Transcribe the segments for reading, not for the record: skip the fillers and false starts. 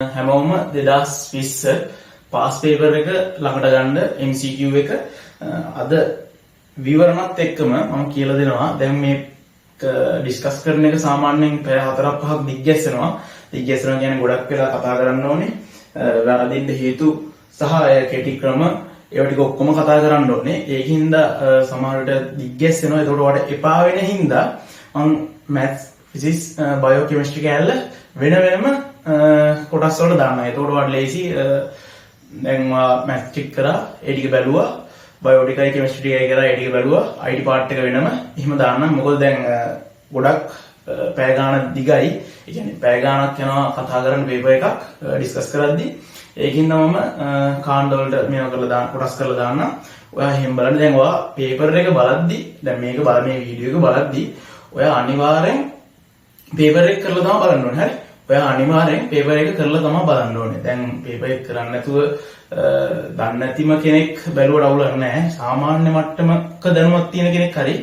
හැමෝම 2020 pass paper එක ළඟට ගන්න MCQ එක අද විවරණත් එක්කම මම කියලා දෙනවා. දැන් මේ ඩිස්කස් කරන එක සාමාන්‍යයෙන් පැය 4-5ක් දිග්ගැස්සෙනවා. දිග්ගැස්සනවා කියන්නේ ගොඩක් වෙලා කතා කරන්න ඕනේ. වැරදින්න හේතු සහ කෙටි ක්‍රම ඒවා ටික ඔක්කොම කතා කරන්න ඕනේ. ඒකින්ද සමහරවිට දිග්ගැස්සෙනවා. ඒකට වඩා එපා වෙන හින්දා මම maths physics biochemistry කැල්ල වෙන වෙනම කොටස් වලට දානවා. ඒකට වඩා ලේසි. දැන් maths ටික කරා ඒ ටික බැලුවා. බයෝ ටිකයි කෙමිස්ට්‍රි ටිකයි කරා ඒ ටික බැලුවා. IT part එක වෙනම එහෙම දාන්නම්. මොකද දැන් ගොඩක් පැය ගාණක් දිගයි. ඒ කියන්නේ පැය ගාණක් යනවා කතා කරන්න පේපර් එකක් ඩිස්කස් කරද්දී. ඒකින්ද මම කාණ්ඩ වලට මේවා කරලා දාන්න කොටස් කරලා දාන්නම්. ඔයා එහෙම බලන්න. දැන් ඔයා පේපර් එක බලද්දී දැන් මේක මේ වීඩියෝ එක බලද්දී ඔයා අනිවාර්යෙන් පේපර් එක කරලා තමයි බලන්න ඕනේ. හරි? ඔයා අනිවාර්යෙන් පේපර් එක කරලා තමයි බලන්න ඕනේ. දැන් පේපර් එක කරන්නේ නැතුව දන්නේ නැතිම කෙනෙක් බැලුවට අවුලක් නැහැ. සාමාන්‍ය මට්ටමක දැනුමක් තියෙන කෙනෙක් හරි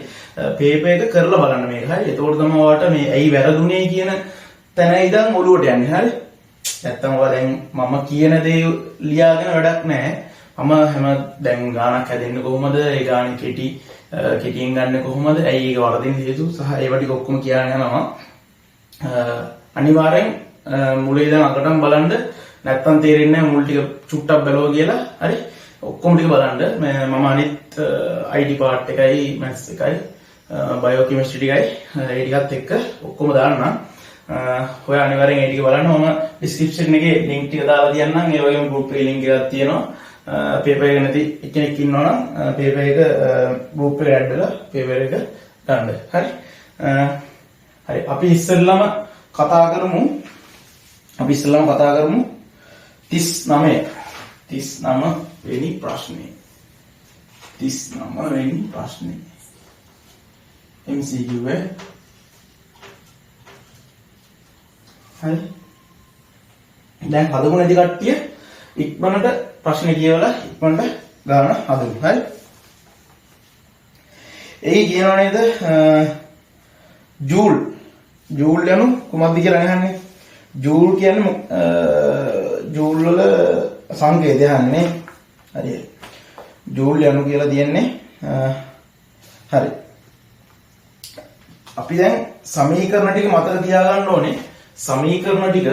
පේපර් එක කරලා බලන්න මේක. හරි? එතකොට තමයි ඔයාලට මේ ඇයි වැරදුනේ කියන තැන ඉඳන් ඔලුවට යන්නේ. හරි? නැත්තම් ඔයා දැන් මම කියන දේ ලියාගෙන වැඩක් නැහැ. මම හැම දැන් ගානක් හැදෙන්නේ කොහොමද? ඒ ගානේ කෙටියෙන් ගන්න කොහොමද? ඇයි ඒක වරදින්න හේතු සහ ඒවා ටික ඔක්කොම කියන්න යනවා. අනිවාර්යෙන් මුලේ ඉඳන් අගටම බලන්න. නැත්තම් තේරෙන්නේ නැහැ මුල් ටික චුට්ටක් බැලුවා කියලා. හරි? ඔක්කොම ටික බලන්න. මම අනිත් IT part එකයි maths එකයි biochemistry ටිකයි ඒ ටිකත් එක්ක ඔක්කොම දාන්නම්. ඔය අනිවාර්යෙන් ඒ ටික බලන්න. මම description එකේ link ටික දාලා තියන්නම්. ඒ වගේම group එකේ link එකක් තියෙනවා. paper එක නැති කෙනෙක් ඉන්නවා නම් paper එක group එකට add වෙලා paper එක ගන්න. හරි? හරි අපි ඉස්සෙල්ලාම කතා කරමු 39 වෙනි ප්‍රශ්නේ. 39 වෙනි ප්‍රශ්නේ MCQ එක. හරි. දැන් හදමු නැති කට්ටිය ඉක්මනට ප්‍රශ්නේ කියවලා ඉක්මනට ගන්න හදමු. හරි. ඒ කියනවා නේද ජූල් යනු කොහොමද කියලා අහන්නේ. ජූල් කියන්නේ ජූල් වල සංකේතය අහන්නේ. හරි. ජූල් යනු කියලා තියෙන්නේ. හරි. අපි දැන් සමීකරණ ටික මතක තියාගන්න ඕනේ. සමීකරණ ටික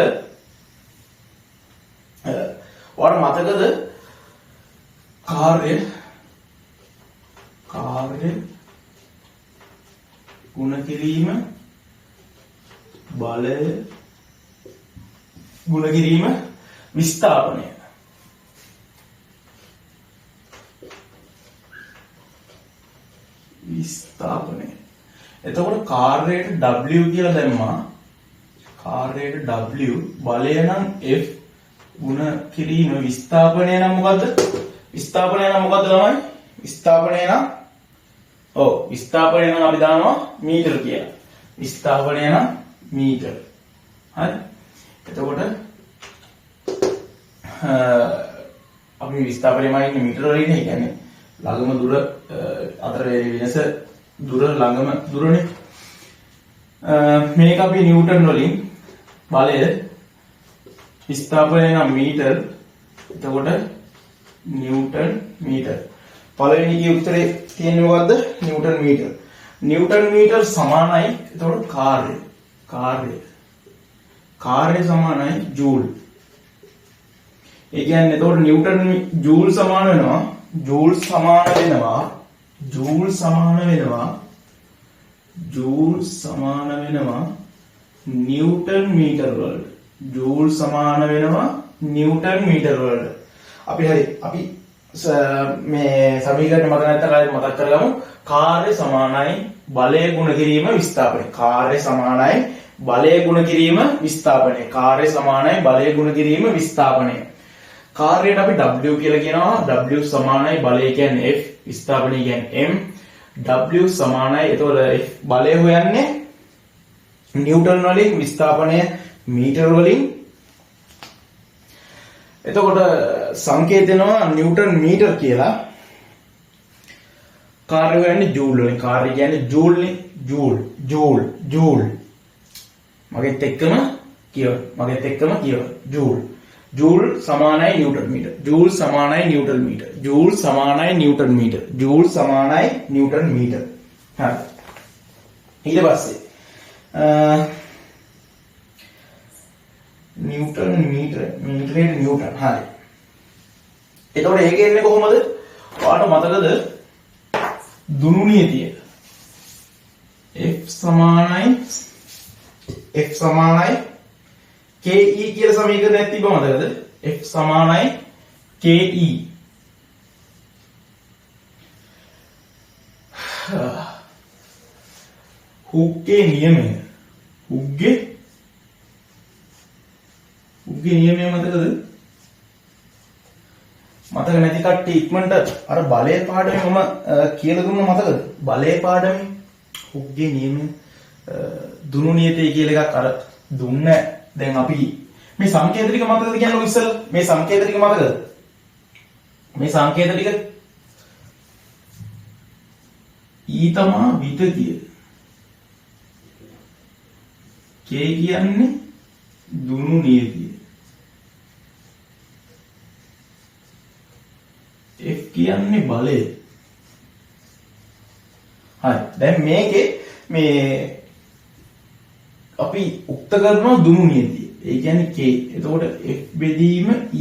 ඔයාලට මතකද? කාර්ය ගුණ කිරීම බලය ගුණ කිරීම විස්ථාපනය. එතකොට කාර්යයට W කියලා දැම්මා. කාර්යයට W බලය නම් F ගුණ කිරීම විස්ථාපනය නම් මොකද්ද? විස්ථාපනය නම් ළමයි? විස්ථාපනය නම් අපි දානවා මීටර කියලා. විස්ථාපනය නම් මීටර. හරි? එතකොට අපි විස්ථාපනයමයි ඉන්නේ මීටර වල ඉන්නේ. කියන්නේ ළඟම දුර අතර වෙනස දුර ළඟම දුරනේ. මේක අපි නිව්ටන් වලින් බලය විස්ථාපනය නම් මීටර. එතකොට නිව්ටන් මීටර. පළවෙනි කී උත්තරේ තියෙන්නේ මොකද්ද? නිව්ටන් මීටර. නිව්ටන් මීටර සමානයි එතකොට කාර්ය සමානයි ජූල්. ඒ කියන්නේ එතකොට නිව්ටන් ජූල් සමාන වෙනවා නිව්ටන් මීටර වලට. ජූල් සමාන වෙනවා නිව්ටන් මීටර වලට. අපි මේ සමීකරණ මත නැත්නම් මතක් කරගමු. කාර්ය සමානයි බලය ගුණ කිරීම විස්ථාපනය. කාර්ය සමානයි බලය ගුණ කිරීම විස්ථාපනය. කාර්යයට අපි W කියලා කියනවා. W සමානයි බලය කියන්නේ F, විස්ථාපනය කියන්නේ M. W සමානයි එතකොට F බලය හොයන්නේ නිව්ටන් වලින්, විස්ථාපනය මීටර වලින්. එතකොට සංකේතනවා නිව්ටන් මීටර කියලා. කාර්ය හොයන්නේ ජූල් වලින්. කාර්ය කියන්නේ ජූල්නේ. ජූල්. මගෙත් එක්කම කියව. ජූල්. ජූල් සමානයි නිව්ටන් මීටර්. ජූල් සමානයි නිව්ටන් මීටර්. ජූල් සමානයි නිව්ටන් මීටර්. ජූල් සමානයි නිව්ටන් මීටර්. හරි. ඊට පස්සේ නිව්ටන් මීටර් මීටරේ නිව්ටන්. හරි. එතකොට ඒක එන්නේ කොහොමද? ඔයාලට මතකද දුනු නියතිය? F සමානයි KE කියලා සමීකරණයක් තිබ්බ මතකද? F සමානයි KE. හුක්ගේ නියමය. හුක්ගේ නියමය මතකද? මතක නැති කට්ටිය ඉක්මනට අර බලයේ පාඩමේ මම කියලා දුන්න මතකද? බලයේ පාඩමේ හුක්ගේ නියමය දුනු නියතය කියලා එකක් අර දුන්න. දැන් අපි මේ සංකේත ටික මතකද කියන්නේ ඉස්සෙල්ලා? මේ සංකේත ටික මතකද? මේ සංකේත ටික E තමා විතතිය. K කියන්නේ දුනු නියතිය. F කියන්නේ බලය. හරි. දැන් මේකේ මේ අපි උක්ත කරනවා දුනු නියතිය. ඒ කියන්නේ K. එතකොට F බෙදීම E.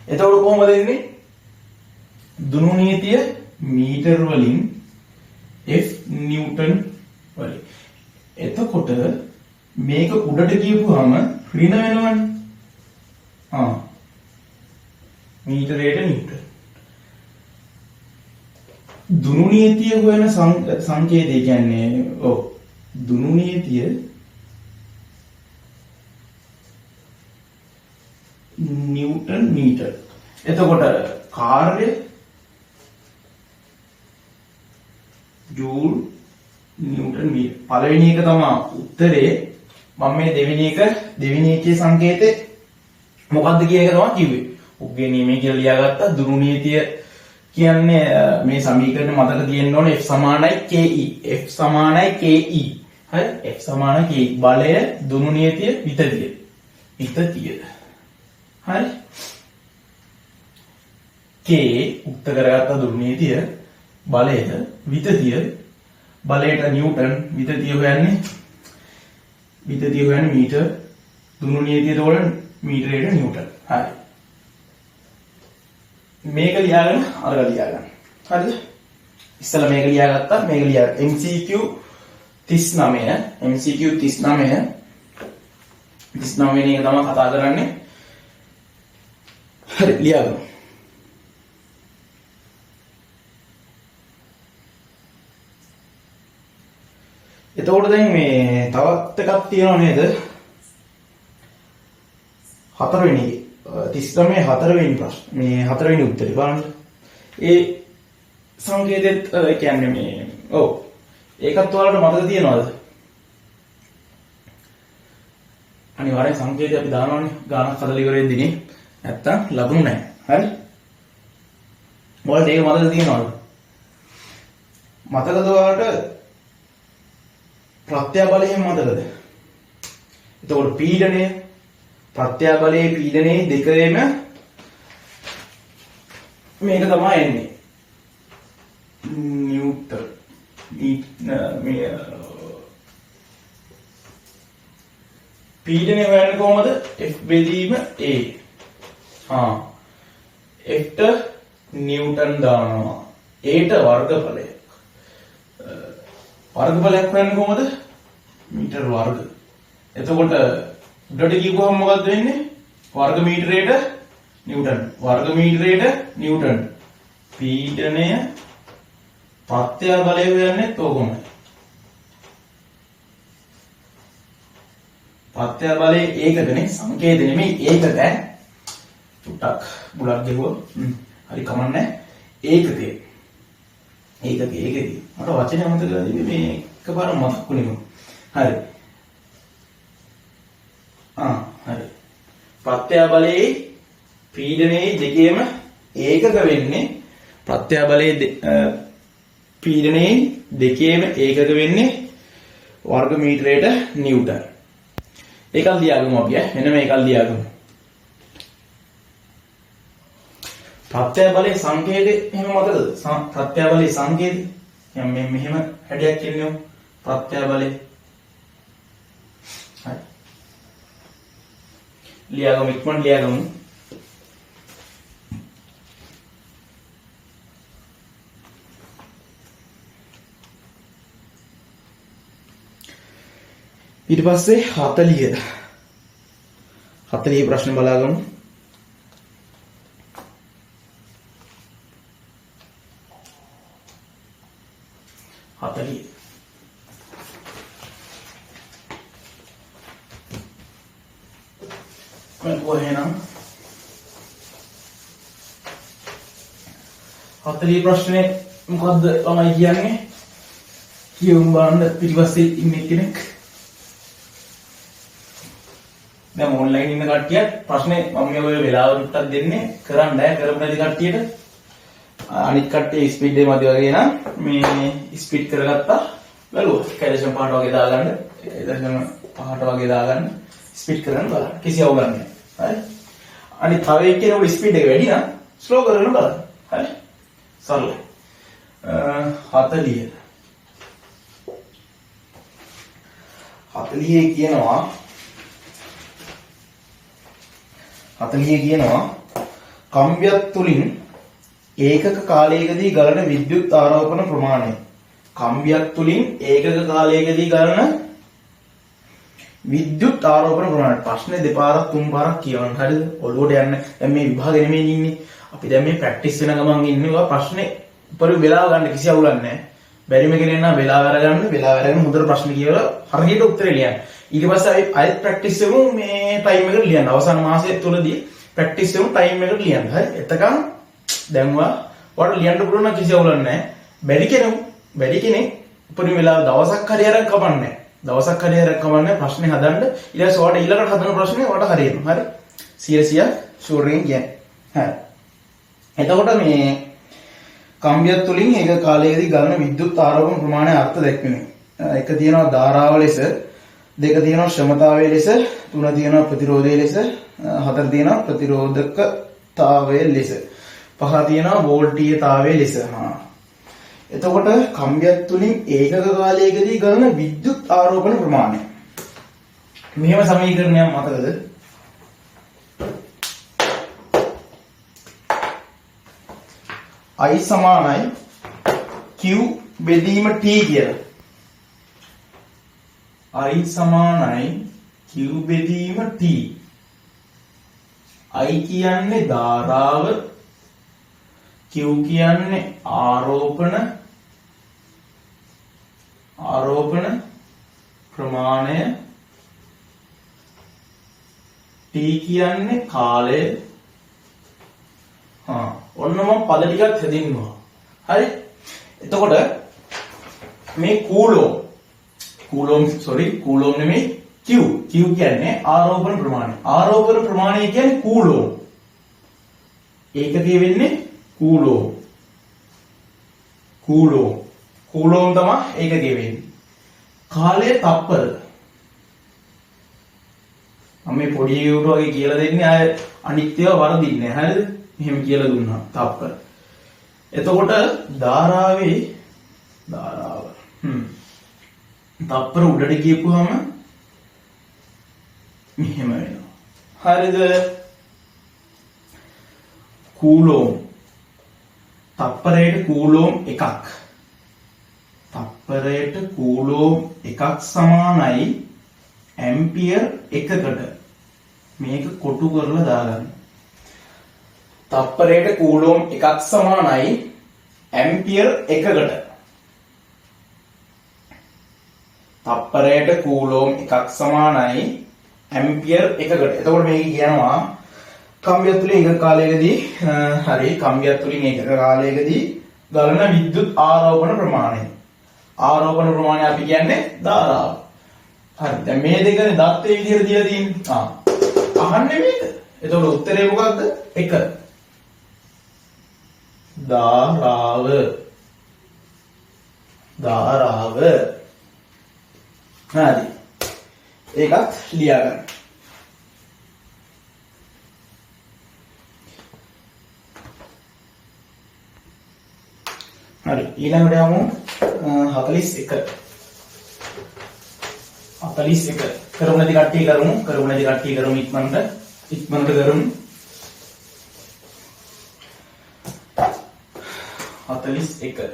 එතකොට කොහොමද එන්නේ? දුනු නියතිය මීටර වලින් F නිව්ටන් වලින්. එතකොට මේක උඩට ගියපුවාම ඍණ වෙනවනේ. මීටරයට නිව්ටන්. දුනු නියතිය හොයන සංකේතය කියන්නේ දුනු නියතිය නිව්ටන් මීටර. එතකොට කාර්ය ජූල් නිව්ටන් මීටර. පළවෙනි එක තමයි උත්තරේ. මම මේ දෙවෙනි එකේ සංකේතේ මොකක්ද කියන එක තමයි කිව්වේ. උග්ගේ නියමය කියලා ලියාගත්තා. දුනු නියතිය කියන්නේ මේ සමීකරණය මතක තියෙන්න ඕනේ F සමානයි KE. F සමානයි KE. හරි? F සමානයි KE. බලය දුනු නියතිය විතතිය. හරි? K උක්ත කරගත්ත දුනු නියතිය බලයට විතතිය බලයට නිව්ටන් විතතිය හොයන්නේ මීටර දුනු නියතිය තෝරන මීටරයට නිව්ටන්. හරි. මේක ලියාගෙන අරග ලියාගන්න. හරිද? ඉස්සෙල්ලා මේක ලියාගත්තා. මේක ලියා MCQ 39 වෙනි එක තමයි කතා කරන්නේ. හරි ලියාගමු. එතකොට දැන් මේ තවත් එකක් තියෙනව නේද? 4 වෙනි 39 4වෙනි ප්‍රශ්න. මේ 4වෙනි උත්තරේ බලන්න. ඒ සංකේතෙත් කියන්නේ මේ ඒකත් ඔයාලට මතක තියෙනවද? අනිවාර්යෙන් සංකේතය අපි දානවනේ. ගානක් හදලා ඉවරෙද්දී නැත්තම් ලකුණු නැහැ. හරි? ඔයාලට ඒක මතක තියෙනවද? මතකද ඔයාලට ප්‍රත්‍යාබලයෙන් මතකද? එතකොට පීඩනය ප්‍රත්‍යාබලයේ පීඩනයේ දෙකේම මේක තමයි එන්නේ. නිව්ටන් මේ පීඩනය හොයන්නේ කොහොමද? F බෙදීම A. F ට නිව්ටන් දානවා. A ට වර්ගඵලයක්. වර්ගඵලයක් හොයන්නේ කොහොමද? මීටර වර්ග. එතකොට උඩට ගිහුවම මොකද්ද වෙන්නේ? වර්ග මීටරයට නිව්ටන්. වර්ග මීටරයට නිව්ටන්. පීඩනය ප්‍රත්‍යාබලය හොයන්නේ කොහොමද? ප්‍රත්‍යාබලයේ ඒකකනේ සංකේත නෙමෙයි ඒකක. චුට්ටක් බුලක් ගෙවුවා. හරි කමන්නේ. ඒකකේ. මට වචනේ මතක වෙන්නේ මේ එකපාර මතකුනේ. හරි. හරි. ප්‍රත්‍යාබලයේ පීඩනයේ දෙකේම ඒකක වෙන්නේ පීඩනයේ දෙකේම ඒකක වෙන්නේ වර්ග මීටරයට නිව්ටන්. ඒකල් ලියාගමු අපි මෙන්න මේකල් ලියාගමු. ප්‍රත්‍යය බලයේ සංකේතය එහෙම මතකද? ප්‍රත්‍යය බලයේ සංකේතය. දැන් මේ මෙහෙම හැඩයක් එන්නේ ප්‍රත්‍යය බලයේ. හරි. ලියාගමු ඉක්මනට ලියාගමු. ඊට පස්සේ 40 ප්‍රශ්න බලාගමු. 40 කොහෙනම් 40 ප්‍රශ්නේ මොකද්ද ළමයි කියන්නේ? කියමු බලන්න පිටිපස්සේ ඉන්නේ කෙනෙක්. දැන් ඔන්ලයින් ඉන්න කට්ටිය ප්‍රශ්නේ මම මේ ඔය වෙලාවටත් දෙන්නේ කරන්න බෑ කරපු නැති කට්ටියට. අනිත් කට්ටිය ස්පීඩ් එකේ මදි වගේ නම් මේ ස්පීඩ් කරගත්තා බලුවා. 1.5 වගේ දාගන්න 1.5 වගේ දාගන්න ස්පීඩ් කරන්න බලන්න. කිසි අවුලක් නැහැ. හරි. අනිත් තව එක්කෙනෙකුට ස්පීඩ් එක වැඩි නම් ස්ලෝ කරගෙන බලන්න. හරි. සරලයි. 40 කියනවා කම්බියක් තුලින් ඒකක කාලයකදී ගලන විද්‍යුත් ආරෝපණ ප්‍රමාණය. කම්බියක් තුලින් ඒකක කාලයකදී ගලන විද්‍යුත් ආරෝපණ ප්‍රමාණය. ප්‍රශ්නේ දෙපාරක් තුන් පාරක් කියවන්න. හරිද? ඔළුවට යන්න. දැන් මේ විභාගෙ නෙමෙයි ඉන්නේ. අපි දැන් මේ ප්‍රැක්ටිස් වෙන ගමන් ඉන්නවා. ප්‍රශ්නේ උඩ වෙලාව ගන්න කිසි අවුලක් නැහැ. බැරිම කෙනෙක් නම් වෙලාව අරගෙන හොඳට ප්‍රශ්න කියවලා හරියට උත්තරේ ලියන්න. ඊට පස්සේ ආයෙත් ප්‍රැක්ටිස් කරමු මේ ටයිම් එකට ලියන්න. අවසාන මාසය තුලදී ප්‍රැක්ටිස් කරමු ටයිම් එකට ලියන්න. හරි? එතකන් දැන් ඔයාලට ලියන්න පුළුවන් නම් කිසි අවුලක් නැහැ. බැරි කෙනෙක් උපරිම වෙලාව දවසක් හරි අරන් කමන්නේ. ප්‍රශ්නේ හදන්න. ඊට පස්සේ ඔයාලට ඊළඟට හදන ප්‍රශ්නේ ඔයාලට හරියනවා. හරි? 100 ෂුවර්ෙන් කියන්නේ. හරි. එතකොට මේ කම්බියක් තුලින් ඒක කාලයකදී ගලන විද්‍යුත් ආරෝපණ ප්‍රමාණය අර්ථ දැක්වෙනවා. එක තියෙනවා ධාරාව ලෙස, දෙක තියෙනවා ශ්‍රමතාවය ලෙස, තුන තියෙනවා ප්‍රතිරෝධය ලෙස, හතර තියෙනවා ප්‍රතිරෝධකතාවය ලෙස, පහ තියෙනවා වෝල්ටීයතාවය ලෙස. එතකොට කම්බියක් තුලින් ඒකක කාලයකදී ගලන විද්‍යුත් ආරෝපණ ප්‍රමාණය. මෙහෙම සමීකරණයක් මතකද? I සමානයි Q බෙදීම T කියලා. I සමානයි Q බෙදීම T. I කියන්නේ ධාරාව, Q කියන්නේ ආරෝපණ ප්‍රමාණය, T කියන්නේ කාලය. ඔන්න මම පද ටිකක් හැදින්නවා. හරි? එතකොට මේ කූලෝම් නෙමෙයි Q කියන්නේ ආරෝපණ ප්‍රමාණය. ආරෝපණ ප්‍රමාණය කියන්නේ කූලෝම්. ඒකකයේ වෙන්නේ කූලෝම් තමයි ඒකකයේ වෙන්නේ. කාලය තප්පර. මම මේ පොඩි උට වගේ කියලා දෙන්නේ ආය අනිත්‍යව වරදින්නේ නැහැ. හරිද? එහෙම කියලා දුන්නා තප්පර. එතකොට ධාරාව තප්පර උඩට ගියපුවම මෙහෙම වෙනවා. හරිද? කූලෝම් තප්පරයට කූලෝම් එකක් සමානයි ඇම්පියර් එකකට. මේක කොටු කරලා දාගන්න. තප්පරයට කූලෝම් එකක් සමානයි ඇම්පියර් එකකට. තප්පරයට කූලෝම් එකක් සමානයි ඇම්පියර් එකකට. එතකොට මේක කියනවා කම්බියක් තුලින් ඒකක කාලයකදී ගලන විද්‍යුත් ආරෝපණ ප්‍රමාණය. ආරෝපණ ප්‍රමාණය අපි කියන්නේ ධාරාව. හරි. දැන් මේ දෙකනේ දත්තේ විදිහට දීලා තියෙන්නේ. අහන්නේ මේක. එතකොට උත්තරේ මොකක්ද? 1. ධාරාව. හරි. ඒකත් ලියා ගන්න. හරි ඊළඟට යමු 41 කරමු නැති කට්ටිය කරමු ඉක්මනට කරමු 41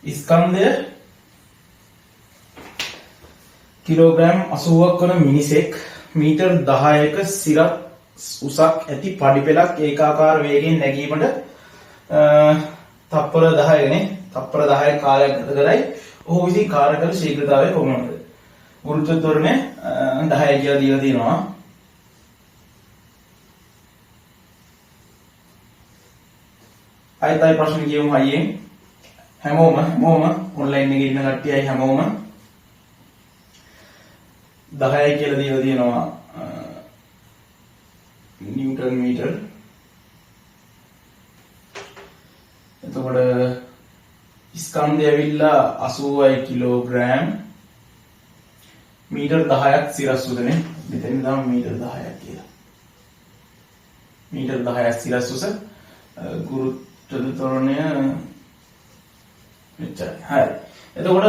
ස්කන්ධය කිලෝග්‍රෑම් 80ක් වන මිනිසෙක් මීටර් 10ක සිරත් උසක් ඇති පඩි පෙළක් ඒකාකාර වේගයෙන් නැගීමට තප්පර 10 කාලයක් ගත කරයි. ඔහු විසින් කාර්ය කළ ශීඝ්‍රතාවය කොපමණද? ගුරුත්ව ත්වරණය 10 කියලා දීලා තියෙනවා. අයිතයි ප්‍රශ්න කියමු හයියෙන්. හැමෝම ඔන්ලයින් එකේ ඉන්න කට්ටියයි හැමෝම 10යි කියලා දීලා තියෙනවා නිව්ටන් මීටර්. එතකොට ස්කන්ධය ඇවිල්ලා 80යි කිලෝග්‍රෑම් මීටර් 10ක් සිරස් උසනේ. මෙතන දාමු මීටර් 10ක් කියලා. මීටර් 10ක් සිරස් උස ගුරුත්ව ත්වරණය මෙච්චරයි. හරි. එතකොට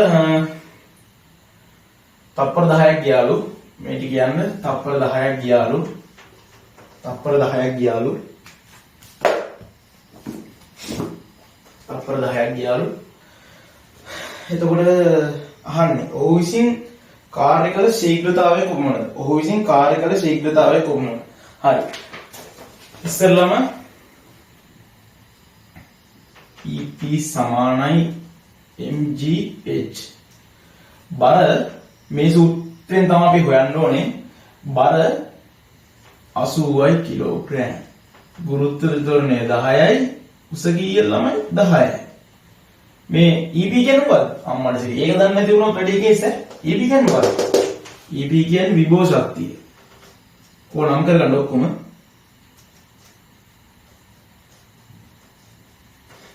තප්පර 10ක් ගියාලු. මේ ටික කියන්න තප්පර 10ක් ගියාලු. තප්පර 10ක් ගියාලු. එතකොට අහන්නේ ඔහු විසින් කාර්ය කළ ශීඝ්‍රතාවය කොපමණද? හරි. ඉස්සෙල්ලාම EP සමානයි mgh. බර මේ සූත්‍රයෙන් තමයි අපි හොයන්න ඕනේ. බර 80යි කිලෝග්‍රෑම්. ගුරුත්ව ත්වරණය 10යි. උස කීය ළමයි 10යි. මේ EP කියන්නේ මොකද්ද? අම්මට සිරි. ඒක දන්නේ නැති වුණොත් වැඩි කේස් ඈ. EP කියන්නේ මොකද්ද? EP කියන්නේ විභව ශක්තිය. කොහොම නම් කරගන්න ඔක්කොම.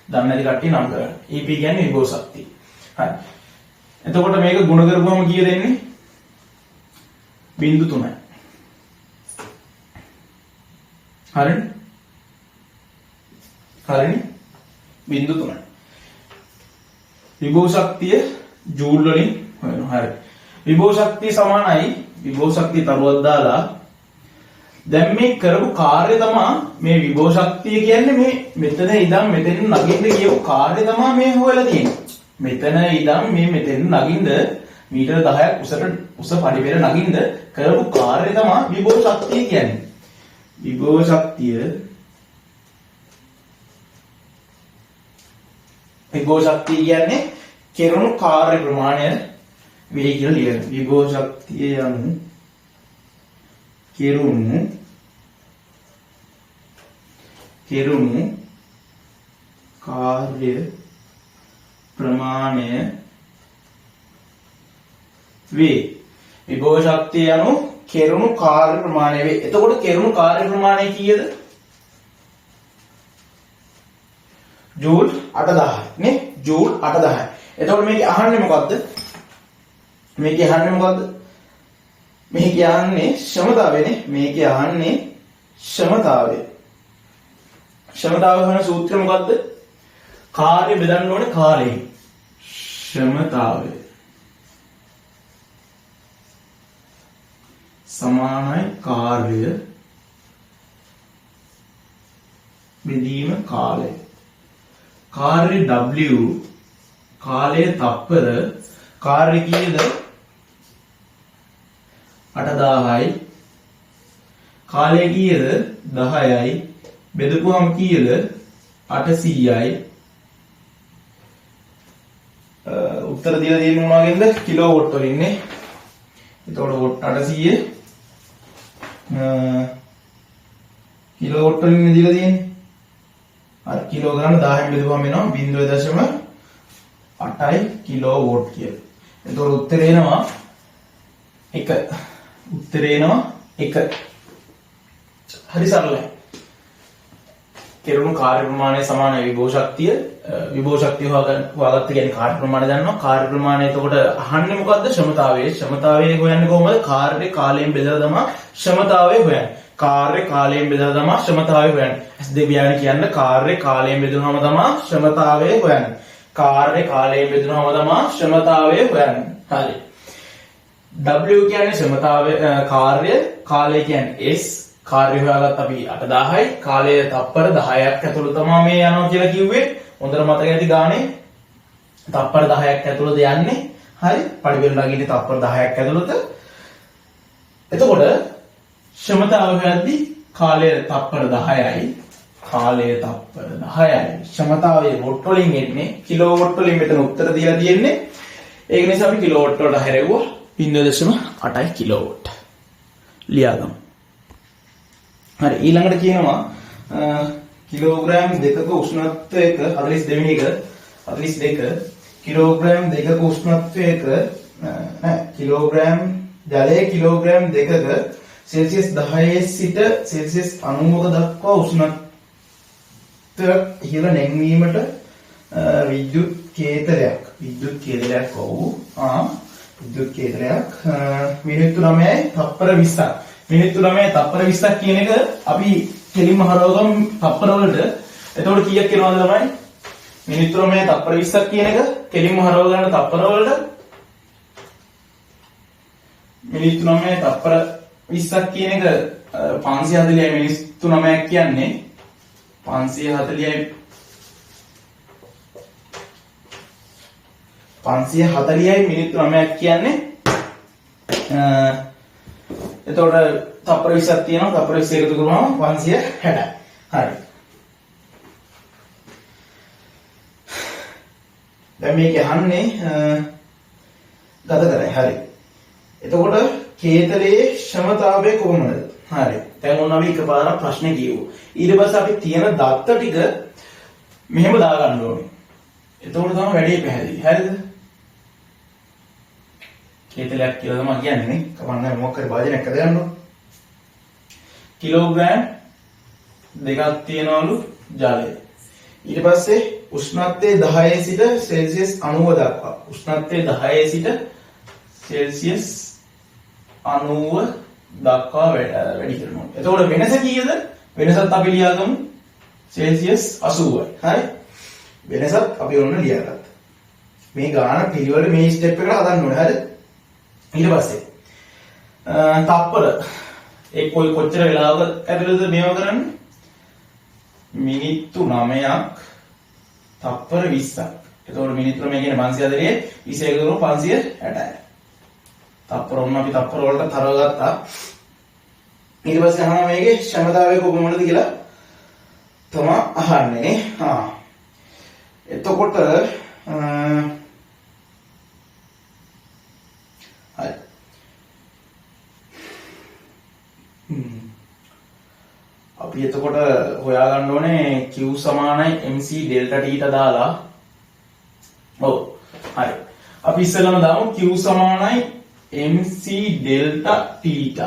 දන්නේ නැති කට්ටිය නම් කරගන්න. EP කියන්නේ විභව ශක්තිය. හරි. එතකොට මේක ගුණ කරපුවම කීය දෙන්නේ? 0.3. හරිනේ? 0.3. විභව ශක්තිය ජූල් වලින් හොයනවා. හරි. විභව ශක්තිය සමානයි විභව ශක්තිය තරුවක් දාලා දැන් මේ කරපු කාර්ය තමයි මේ විභව ශක්තිය කියන්නේ මේ මෙතන ඉඳන් මෙතෙන් නගින්න කියපු කාර්ය තමයි මේ හොයලා තියෙන්නේ. මෙතන ඉඳන් මේ මෙතෙන් නගින්න මීටර 10ක් උස පඩි පෙළ නගින්න කරපු කාර්ය තමයි විභව ශක්තිය කියන්නේ. විභව ශක්තිය කියන්නේ කෙරුණු කාර්ය ප්‍රමාණය වේ කියලා ලියන. විභව ශක්තිය යනු කෙරුණු කාර්ය ප්‍රමාණය වේ. විභව ශක්තිය යනු කෙරුණු කාර්ය ප්‍රමාණය වේ. එතකොට කෙරුණු කාර්ය ප්‍රමාණය කීයද? ජූල් 8000 නේ. ජූල් 8000. එතකොට මේක අහන්නේ මොකද්ද? මේක කියන්නේ ක්ෂමතාවයනේ. ක්ෂමතාවය වෙන සූත්‍රය මොකද්ද? කාර්ය බෙදන්න ඕනේ කාලයෙන්. ක්ෂමතාවය සමානයි කාර්ය බෙදීම කාලය. කාර්ය W කාලය තප්පර කාර්ය කීයද? 8000යි. කාලය කීයද? 10යි. බෙදපුවම කීයද? 800යි. උත්තර දීලා තියෙන්නේ මොනවාගෙන්ද? කිලෝවොට් වලින් නේ. එතකොට වොට් 800 කිලෝවොට් වලින් දීලා තියෙන්නේ. අර කිලෝ ගන්න 1000න් බෙදුවම එනවා 0.8යි කිලෝවොට් කියලා. එතකොට උත්තරේ එනවා 1. හරි සරලයි. කෙරුණු කාර්ය ප්‍රමාණය සමානයි විභව ශක්තිය. විභව ශක්තිය හොයාගත්ත කියන්නේ කාර්ය ප්‍රමාණය දන්නවා. කාර්ය ප්‍රමාණය එතකොට අහන්නේ මොකද්ද? ක්ෂමතාවය. ක්ෂමතාවය හොයන්නේ කොහොමද? කාර්ය කාලයෙන් බෙදලා තමයි ක්ෂමතාවය හොයන්නේ. කාර්ය කාලයෙන් බෙදලා තමයි ශ්‍රමතාවය හොයන්නේ. S2 ව්‍යායාම කියන්නේ කාර්ය කාලයෙන් බෙදුනහම තමයි ශ්‍රමතාවය හොයන්නේ. කාර්ය කාලයෙන් බෙදුනහම තමයි ශ්‍රමතාවය හොයන්නේ. හරි. W කියන්නේ ශ්‍රමතාවය කාර්ය කාලය කියන්නේ S කාර්ය හොයාගත්ත අපි 8000යි කාලය තප්පර 10ක් ඇතුළත තමයි මේ යනවා කියලා කිව්වේ. හොඳට මතක ඇති ගානේ තප්පර 10ක් ඇතුළත යන්නේ. හරි. පරිවර්තන නගින්නේ තප්පර 10ක් ඇතුළත. එතකොට ශ්‍රමතාවය හොයද්දී කාලය තප්පර 10යි කාලය තප්පර 10යි ශ්‍රමතාවය වොට් වලින් එන්නේ කිලෝවොට් වලින් මෙතන උත්තර දීලා තියෙන්නේ. ඒක නිසා අපි කිලෝවොට් වලට හැරෙව්වා 0.8 කිලෝවොට් ලියාගමු. හරි ඊළඟට කියනවා කිලෝග්‍රෑම් දෙකක උෂ්ණත්වයක 42 වෙනි එක 42 කිලෝග්‍රෑම් දෙකක උෂ්ණත්වයක කිලෝග්‍රෑම් ජලයේ කිලෝග්‍රෑම් දෙකක සෙල්සියස් 10 සිට සෙල්සියස් 90ක දක්වා උෂ්ණත්වයක් ඉහළ නැංවීමට විද්‍යුත් කේන්දරයක් විද්‍යුත් කේන්දරයක් මිනිත්තු 9යි තප්පර 20ක් මිනිත්තු 9යි තප්පර 20ක් කියන එක අපි කෙලින්ම හරවගමු තප්පර වලට. එතකොට කීයක් එනවද ළමයි? මිනිත්තු 9යි තප්පර 20ක් කියන එක කෙලින්ම හරව ගන්න තප්පර වලට මිනිත්තු 9යි තප්පර 20ක් කියන එක 540යි මිනිත්තු 9ක් කියන්නේ 540යි 540යි මිනිත්තු 9ක් කියන්නේ එතකොට තප්පර 20ක් තියෙනවා තප්පර 20 එකතු කරපුවම 560යි. හරි. දැන් මේක අහන්නේ ගත කරයි. හරි. එතකොට කේන්දරයේ ක්ෂමතාවය කොහොමද? හරි. දැන් ඔන්න අපි එකපාරක් ප්‍රශ්නේ කියවමු. ඊට පස්සේ අපි තියෙන දත්ත ටික මෙහෙම දාගන්න ඕනේ. එතකොට තමයි වැඩේ පැහැදිලි. හරිද? කේන්දරයක් කියලා තමයි කියන්නේ නේ. කවන්න මොකක් හරි භාජනයක් හදගන්නවා. කිලෝග්‍රෑම් දෙකක් තියනවලු ජලය. ඊට පස්සේ උෂ්ණත්වය 10 සිට සෙල්සියස් 90 දක්වා. උෂ්ණත්වය 10 සිට සෙල්සියස් 90 දක්වා වැඩි කරනවා. එතකොට වෙනස කීයද? වෙනසත් අපි ලියාගමු සෙල්සියස් 80යි. හරි? වෙනසත් අපි ඔන්න ලියාගත්තා. මේ ගාන පිළිවෙල මේ ස්ටෙප් එකට හදන්න ඕනේ. හරි? ඊට පස්සේ තප්පර කොච්චර වෙලාවක ඇතුළතද මේවා කරන්නේ? මිනිත්තු 9ක් තප්පර 20ක්. එතකොට මිනිත්තු 9 කියන්නේ 540 20 එකතු කරොත් 560යි. තප්පර ඔන්න අපි තප්පර වලට තරව ගත්තා. ඊට පස්සේ අහනවා මේකේ ක්ෂමතාවය කොහොමද කියලා තමයි අහන්නේ නේ. එතකොට හරි. අපි එතකොට හොයාගන්න ඕනේ Q සමානයි MC ඩෙල්ටා T ට දාලා. ඔව්. හරි. අපි ඉස්සෙල්ලාම දාමු Q සමානයි MC ඩෙල්ටා T ට.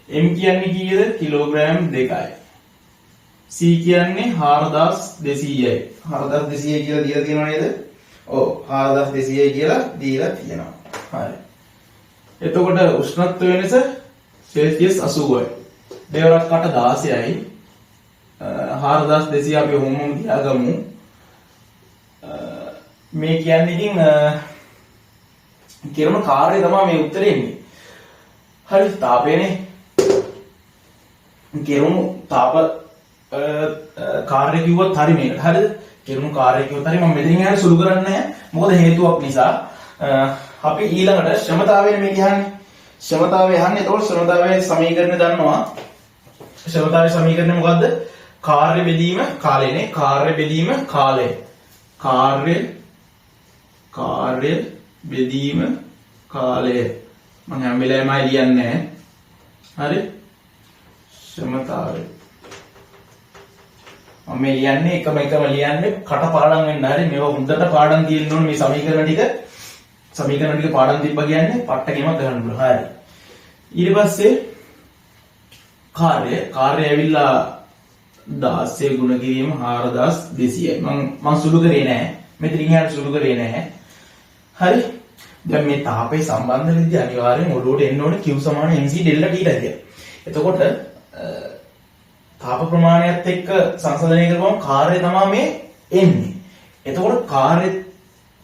M කියන්නේ කීයද? කිලෝග්‍රෑම් 2යි. C කියන්නේ 4200යි. 4200 කියලා දීලා තියෙනව නේද? ඔව් 4200යි කියලා දීලා තියෙනවා. හරි. එතකොට උෂ්ණත්ව වෙනස සෙල්සියස් 80යි. දෙවරක් කට 16යි 4200 අපි හොමම තියාගමු. මේ කියන්නේ ඉතින් කිරම කාර්යය තමයි මේ උත්තරේ එන්නේ. හරි තාපයනේ. කිරමු තාප කාර්ය කිව්වත් හරි මේකට. හරිද? කිරමු කාර්ය කිව්වත් හරි මම මෙතනින් හරි සුළු කරන්නේ නැහැ. මොකද හේතුවක් නිසා. අපි ඊළඟට ශ්‍රමතාවයනේ මේ කියන්නේ. ශ්‍රමතාවය අහන්නේ. ඒතකොට ශ්‍රමතාවයේ සමීකරණය දන්නවා. ශ්‍රමතාවයේ සමීකරණය මොකද්ද? කාර්ය බෙදීම කාලයනේ. කාර්ය බෙදීම කාලය. කාර්ය බෙදීම කාලය. මම හැම වෙලාවෙමයි ලියන්නේ. හරි? ශ්‍රමතාවය. මම මේ ලියන්නේ එකම ලියන්නේ කටපාඩම් වෙන්න. හරි? මේවා හොඳට පාඩම් තියෙන්න ඕනේ මේ සමීකරණ ටික. සමීකරණ ටික පාඩම් තිබ්බා කියන්නේ පට්ටකෙම ගන්න පුළුවන්. හරි. ඊට පස්සේ කාර්ය ඇවිල්ලා 16 ගුණ කිරීම 4200යි. මම සුළු කරේ නැහැ. මෙතනින් එහාට සුළු කරේ නැහැ. හරි. දැන් මේ තාපයේ සම්බන්ධ විදිහ අනිවාර්යෙන් ඔළුවට එන්න ඕනේ Q සමාන MC ඩෙල්ටා T කියලා. එතකොට තාප ප්‍රමාණයත් එක්ක සංසන්දනය කරපුවම කාර්යය තමයි මේ එන්නේ. එතකොට කාර්ය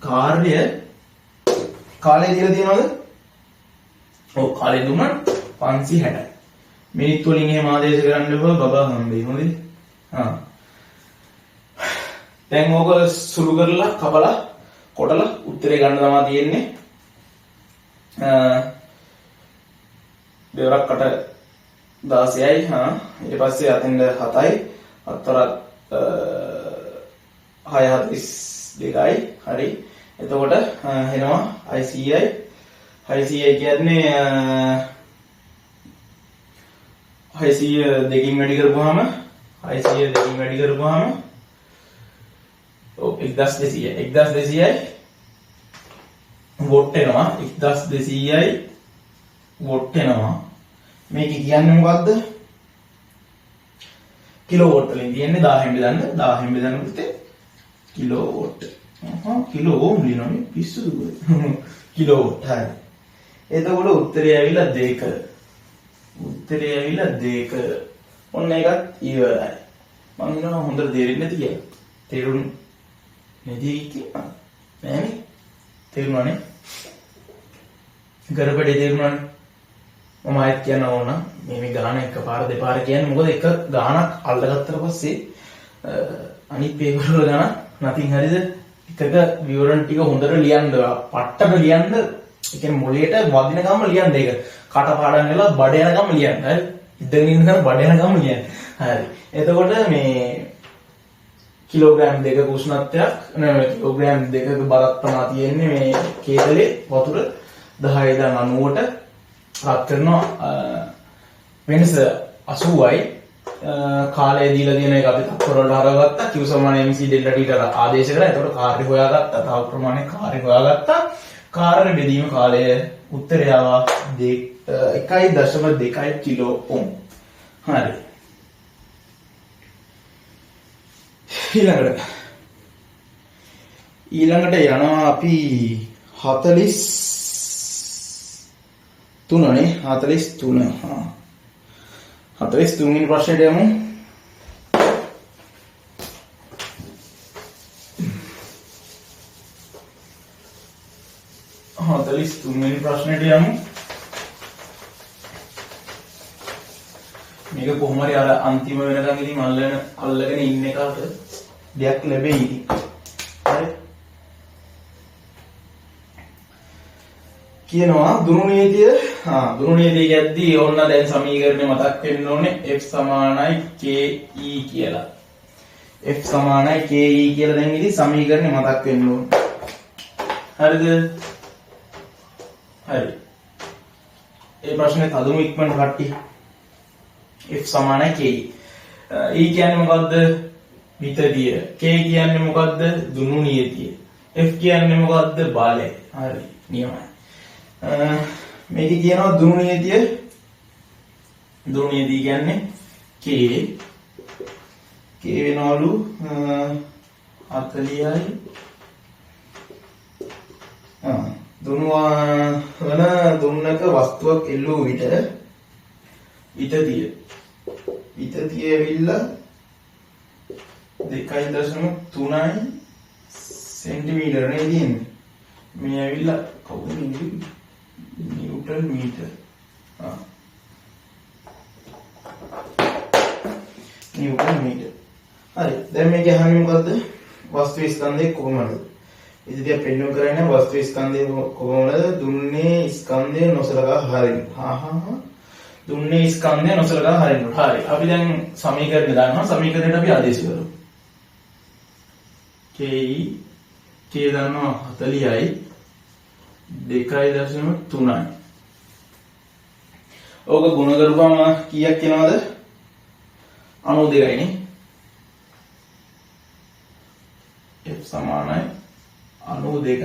කාලය දීලා තියෙනවද? ඔව් කාලය දුන්නා 560යි. මිනිත් වලින් එහෙම ආදේශ කරන්න බබා හම්බෙයි. හොඳද? දැන් ඕක සුළු කරලා කපලා කොටලා උත්තරේ ගන්න තමයි තියෙන්නේ. දෙවරක් කට 16යි. ඊට පස්සේ අතෙන්ද 7යි. හතරක් 642යි. හරි. එතකොට එනවා 600යි. 600 කියන්නේ 600 දෙකින් වැඩි කරපුවාම 600 දෙකින් වැඩි කරපුවාම ඔව් 1200යි වොට් එනවා 1200යි වොට් එනවා. මේක කියන්නේ මොකද්ද? කිලෝ වොට් වලින් තියෙන්නේ 1000න් බෙදන්න පුතේ කිලෝ වොට්. කිලෝ ඕම් ලියනනේ පිස්සුද කිලෝ වොට්. හරි. එතකොට උත්තරය ඇවිල්ලා 2. ඔන්න ඒකත් ඉවරයි. මම හිතනවා හොඳට තේරෙන්නේ නැති කියලා. තේරුම් නැති කියලා. නෑනේ. තේරුණානේ? ගරබඩේ තේරුණානේ. මම ආයෙත් කියන්න ඕන මේ ගාන එකපාර දෙපාර කියන්නේ මොකද එක ගානක් අල්ලගත්තට පස්සේ අනිත් පේපර් වල ගාන නැතිනම් හරියද? එකක විවරණ ටික හොඳට ලියන්න පට්ටම ලියන්න ඒ කියන්නේ මොලේට වදින ගම ලියන්න ඒක කටපාඩම් වෙලා බඩ යන ගම ලියන්න. හරි. ඉඳගෙන ඉන්න බඩ යන ගම ලියන්න. හරි. එතකොට මේ කිලෝග්‍රෑම් 2ක උෂ්ණත්වයක් නේ කිලෝග්‍රෑම් 2ක බරක් තමයි තියෙන්නේ මේ කේතලේ වතුර 1090ට රත් කරනවා වෙනස 80යි. කාලය දීලා තියෙන එක අපි තත්පර වලට හරවගත්තා q mc ඩෙල්ටා t ආදේශ කරා. එතකොට කාර්ය හොයාගත්තා. තව ප්‍රමාණයක් කාර්ය හොයාගත්තා. කාර්ය බෙදීම කාලය උත්තරය ආවා 1.2 කිලෝ ඕම්. හරි. ඊළඟට යනවා අපි 43 නේ 43. 43 වෙනි ප්‍රශ්නෙට යමු. මේක කොහොම හරි අර අන්තිම වෙනකන් ඉතින් අල්ලගෙන ඉන්න එකට දෙයක් ලැබෙයි. හරි. කියනවා දුරු නීතිය කියද්දී ඕන්න දැන් සමීකරණය මතක් වෙන්න ඕනේ f සමානයි ke කියලා. f සමානයි ke කියලා දැන් ඉතින් සමීකරණය මතක් වෙන්න ඕනේ. හරිද? හරි. ඒ ප්‍රශ්නේ තදුම ඉක්මනට කට්ටිය. f සමානයි ke. e කියන්නේ මොකද්ද? විතදිය. k කියන්නේ මොකද්ද? දුනු නියතිය. f කියන්නේ මොකද්ද? බලය. හරි. නියමයි. මේක කියනවා දුනු නියතිය කියන්නේ k වෙනවලු 40යි දුන්නක වස්තුවක් එල්ලුව විට විතතිය ඇවිල්ලා 2.3යි සෙන්ටිමීටර නේ තියෙන්නේ. මේ ඇවිල්ලා කවුද නිව්ටන් මීටර. නිව්ටන් මීටර. හරි. දැන් මේක අහන්නේ මොකද්ද? වස්තු ස්කන්ධය කොහොමද? ඉතින් පෙන්වන්න කරන්නේ වස්තු ස්කන්ධය කොහොමද? දුන්නේ ස්කන්ධය නොසලකා හරින්න. දුන්නේ ස්කන්ධය නොසලකා හරින්න. හරි. අපි දැන් සමීකරණ දානවා. සමීකරණයට අපි ආදේශ කරමු. k දානවා 40යි 2.3යි. ඕක ගුණ කරපුවම කීයක් එනවද? 92යි නේ. f සමානයි 92යි.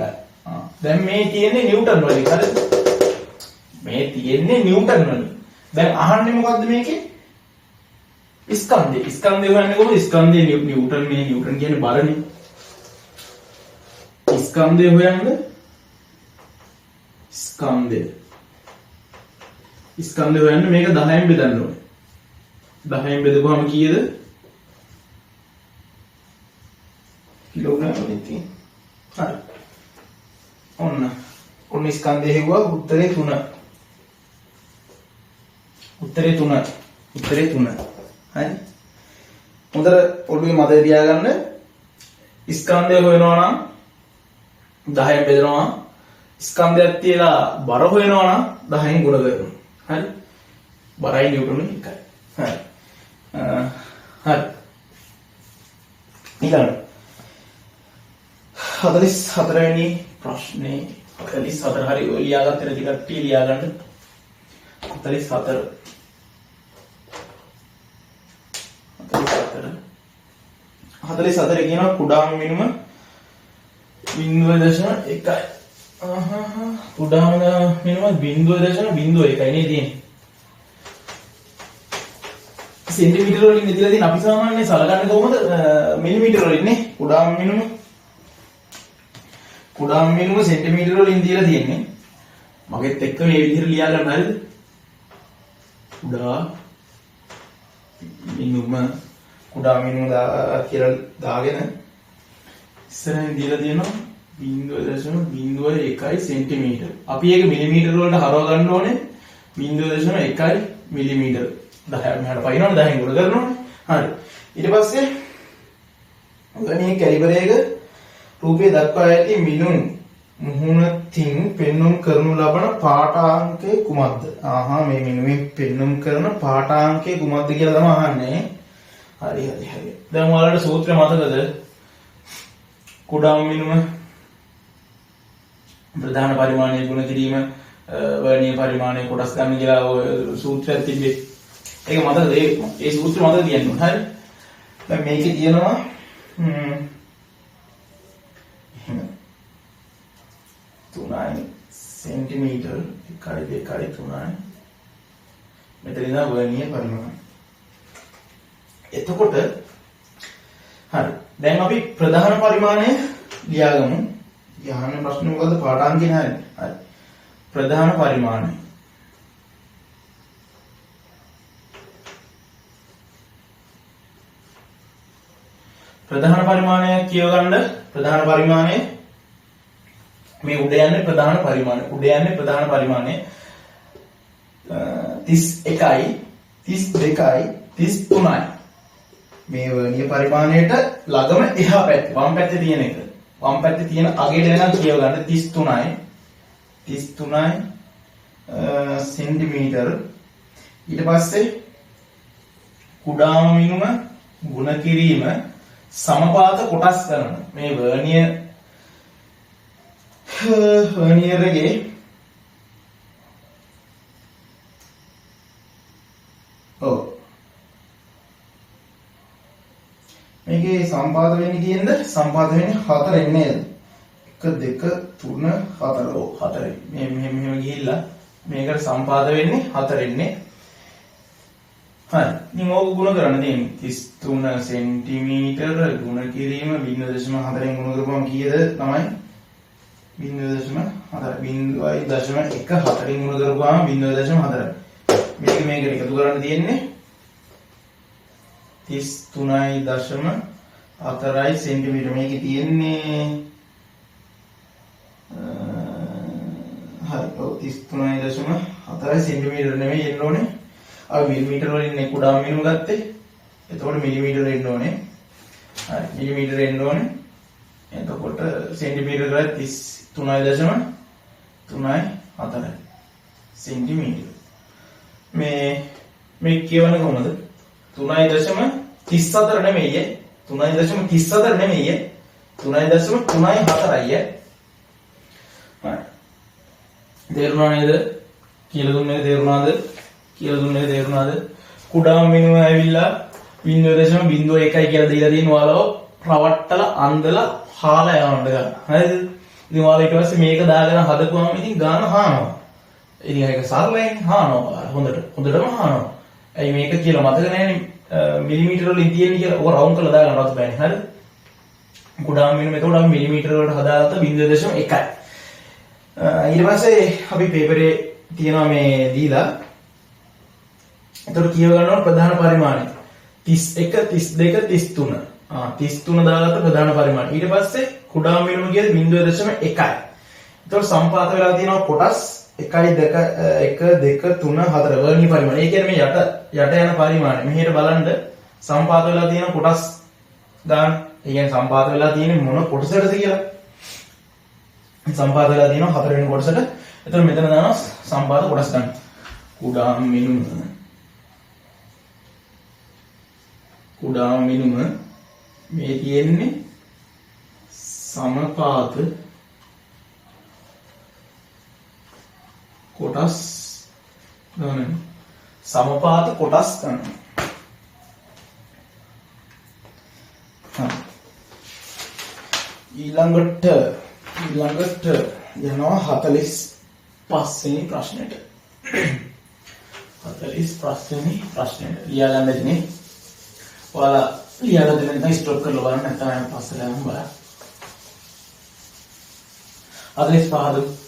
දැන් මේ තියෙන්නේ නිව්ටන් වලින්. හරිද? මේ තියෙන්නේ නිව්ටන් වලින්. දැන් අහන්නේ මොකද්ද මේකේ? ස්කන්ධය. ස්කන්ධය හොයන්නේ කොහොමද? ස්කන්ධය නිව්ටන් කියන්නේ බරනේ. ස්කන්ධය හොයන්න. ස්කන්ධය ස්කන්ධය හොයන්න මේක 10න් බෙදන්න ඕනේ. 10න් බෙදුවාම කීයද? කිලෝග්‍රෑම් වලින් තියෙන. හරි. ඔන්න ස්කන්ධය හෙව්වා උත්තරේ 3. උත්තරේ 3. හරි. හොඳට ඔළුවේ මතක තියාගන්න ස්කන්ධය හොයනවා නම් 10න් බෙදනවා. ස්කන්ධයක් තියලා බර හොයනවා නම් 10න් ගුණ කරනවා. හරි. බරයි නිව්ටන් එකයි. හරි. ඊළඟ 44 වෙනි ප්‍රශ්නේ 44 හරි ඔය ලියාගත්ත නැති කට්ටිය ලියාගන්න 44 කියනවා කුඩාම මිනුම 0.1යි. කුඩාම මිනුම 0.01යි නේ තියෙන්නේ. සෙන්ටිමීටර වලින් ඉදලා තියෙන අපි සාමාන්‍යයෙන් සලකන්නේ කොහොමද? මිලිමීටර වලින් නේ. කුඩාම මිනුම සෙන්ටිමීටර වලින් දීලා තියෙන්නේ. මගෙත් එක්ක මේ විදිහට ලියා ගන්න හරිද? කුඩා මිනුම කියලා දාගෙන ඉස්සරහින් දීලා තියෙනවා 0.01 සෙන්ටිමීටර. අපි ඒක මිලිමීටර වලට හරව ගන්න ඕනේ 0.1 මිලිමීටර. 10 මෙහාට පයින්නවනේ 10න් ගුණ කරනවනේ. හරි. ඊට පස්සේ ගණයේ කැලිබර් එක රූපේ දක්වා ඇති මිනුම් මුහුණකින් පෙන්눔 කරනු ලබන පාඨාංකය කුමක්ද? මේ මිනුමෙන් පෙන්눔 කරන පාඨාංකය කුමක්ද කියලා තමයි අහන්නේ. හරි. දැන් ඔයාලට සූත්‍රය මතකද? කුඩාම මිනුම ප්‍රධාන පරිමාණය ගුණ කිරීම වර්ණීය පරිමාණය කොටස් ගන්න කියලා ඔය සූත්‍රයක් තිබ්බේ. ඒක මතකද? ඒ සූත්‍රය මතක තියන්න. හරි. දැන් මේකේ තියෙනවා 3 සෙන්ටිමීටර 1 2 3 මෙතන ඉඳන් වර්ණීය පරිමාණය. එතකොට හරි. දැන් අපි ප්‍රධාන පරිමාණය ලියාගමු. යහන ප්‍රශ්නේ මොකද්ද? පාඨාංකේ නෑ. හරි. ප්‍රධාන පරිමාණය. ප්‍රධාන පරිමාණය කියවගන්න. ප්‍රධාන පරිමාණය මේ උඩ යන්නේ ප්‍රධාන පරිමාණය. 31යි 32යි 33යි. මේ වර්ණීය පරිමාණයට ළඟම එහා පැත්තේ වම් පැත්තේ තියෙන එක. වම් පැත්තේ තියෙන අගට එනකන් කියව ගන්න 33යි සෙන්ටිමීටර. ඊට පස්සේ කුඩාම මිනුම ගුණ කිරීම සමපාත කොටස් කරන මේ වර්නියරගේ මේකේ සම්පාත වෙන්නේ කීයද? සම්පාත වෙන්නේ 4 නේද? 1 2 3 4. ඔව් 4. මෙහෙම ගිහිල්ලා මේකට සම්පාත වෙන්නේ 4 න්නේ. හරි. ඉතින් ඕක ගුණ කරන්න තියෙන්නේ 33 සෙන්ටිමීටර ගුණ කිරීම 0.4න් ගුණ කරපුවම කීයද තමයි? 0.4 0.14න් ගුණ කරපුවම 0.4. මේකට එකතු කරන්න තියෙන්නේ 33.4 සෙන්ටිමීටර. මේකේ තියෙන්නේ හරි. ඔව් 33.4 සෙන්ටිමීටර නෙමෙයි එන්න ඕනේ. අපි මිලිමීටර වලින් කුඩාම මිනුම ගත්තේ. එතකොට මිලිමීටර එන්න ඕනේ. හරි. මිලිමීටර එන්න ඕනේ. එතකොට සෙන්ටිමීටර කරලා 33.4 සෙන්ටිමීටර. මේ කියවන කොහොමද? 3.34 නෙමෙයි. 3.34 නෙමෙයි. 3.34යි. හරි. තේරුණා නේද? කියලා දුන්නේ තේරුණාද? කුඩාම මිනුම ඇවිල්ලා 0.01 කියලා දීලා තියෙන ඔයාලව රවට්ටලා අන්දලා හාලා යවන්න ගන්න. හරිද? ඉතින් ඔයාලා ඊට පස්සේ මේක දාගෙන හදපුවම ඉතින් ගාන හානවා. ඉතින් ඒක සරලයි හානවා. හොඳටම හානවා. ඇයි මේක කියලා මතක නැහැනේ මිලිමීටර වලින් තියෙන්නේ කියලා. ඔක රවුන්ඩ් කරලා දාගන්නවත් බෑනේ. හරිද? කුඩාම මිනුම එතකොට අපි මිලිමීටර වලට හදාගත්ත 0.1යි. ඊට පස්සේ අපි පේපරේ තියෙනවා මේ දීලා එතකොට කියව ගන්නවා ප්‍රධාන පරිමාණය 31 32 33 33 දාගත්ත ප්‍රධාන පරිමාණය. ඊට පස්සේ කුඩා මිනුම කියද 0.1. එතකොට සම්පාත වෙලා තියෙනවා කොටස් 1 2 1 2 3 4 වර්ණීය පරිමාණය. ඒ කියන්නේ මේ යට යන පරිමාණය. මෙහෙට බලන්න සම්පාත වෙලා තියෙන කොටස් ගන්න. ඒ කියන්නේ සම්පාත වෙලා තියෙන්නේ මොන කොටසටද කියලා. සම්පාත වෙලා තියෙනවා 4 වෙනි කොටසට. එතකොට මෙතන දානවා සම්පාත කොටස් ගන්න. කුඩා මිනුම මේ තියෙන්නේ සමපාත කොටස් ගන්න. සමපාත කොටස් ගන්න. ඊළඟට යනවා 45 වෙනි ප්‍රශ්නෙට. 45 වෙනි ප්‍රශ්නෙට ලියා ගන්න දෙන්නේ. ඔයාලා ලියා ගන්න දෙන්න ස්ටොප් කරලා බලන්න නැත්නම් මම පස්සේ දාන්න බලන්න. 45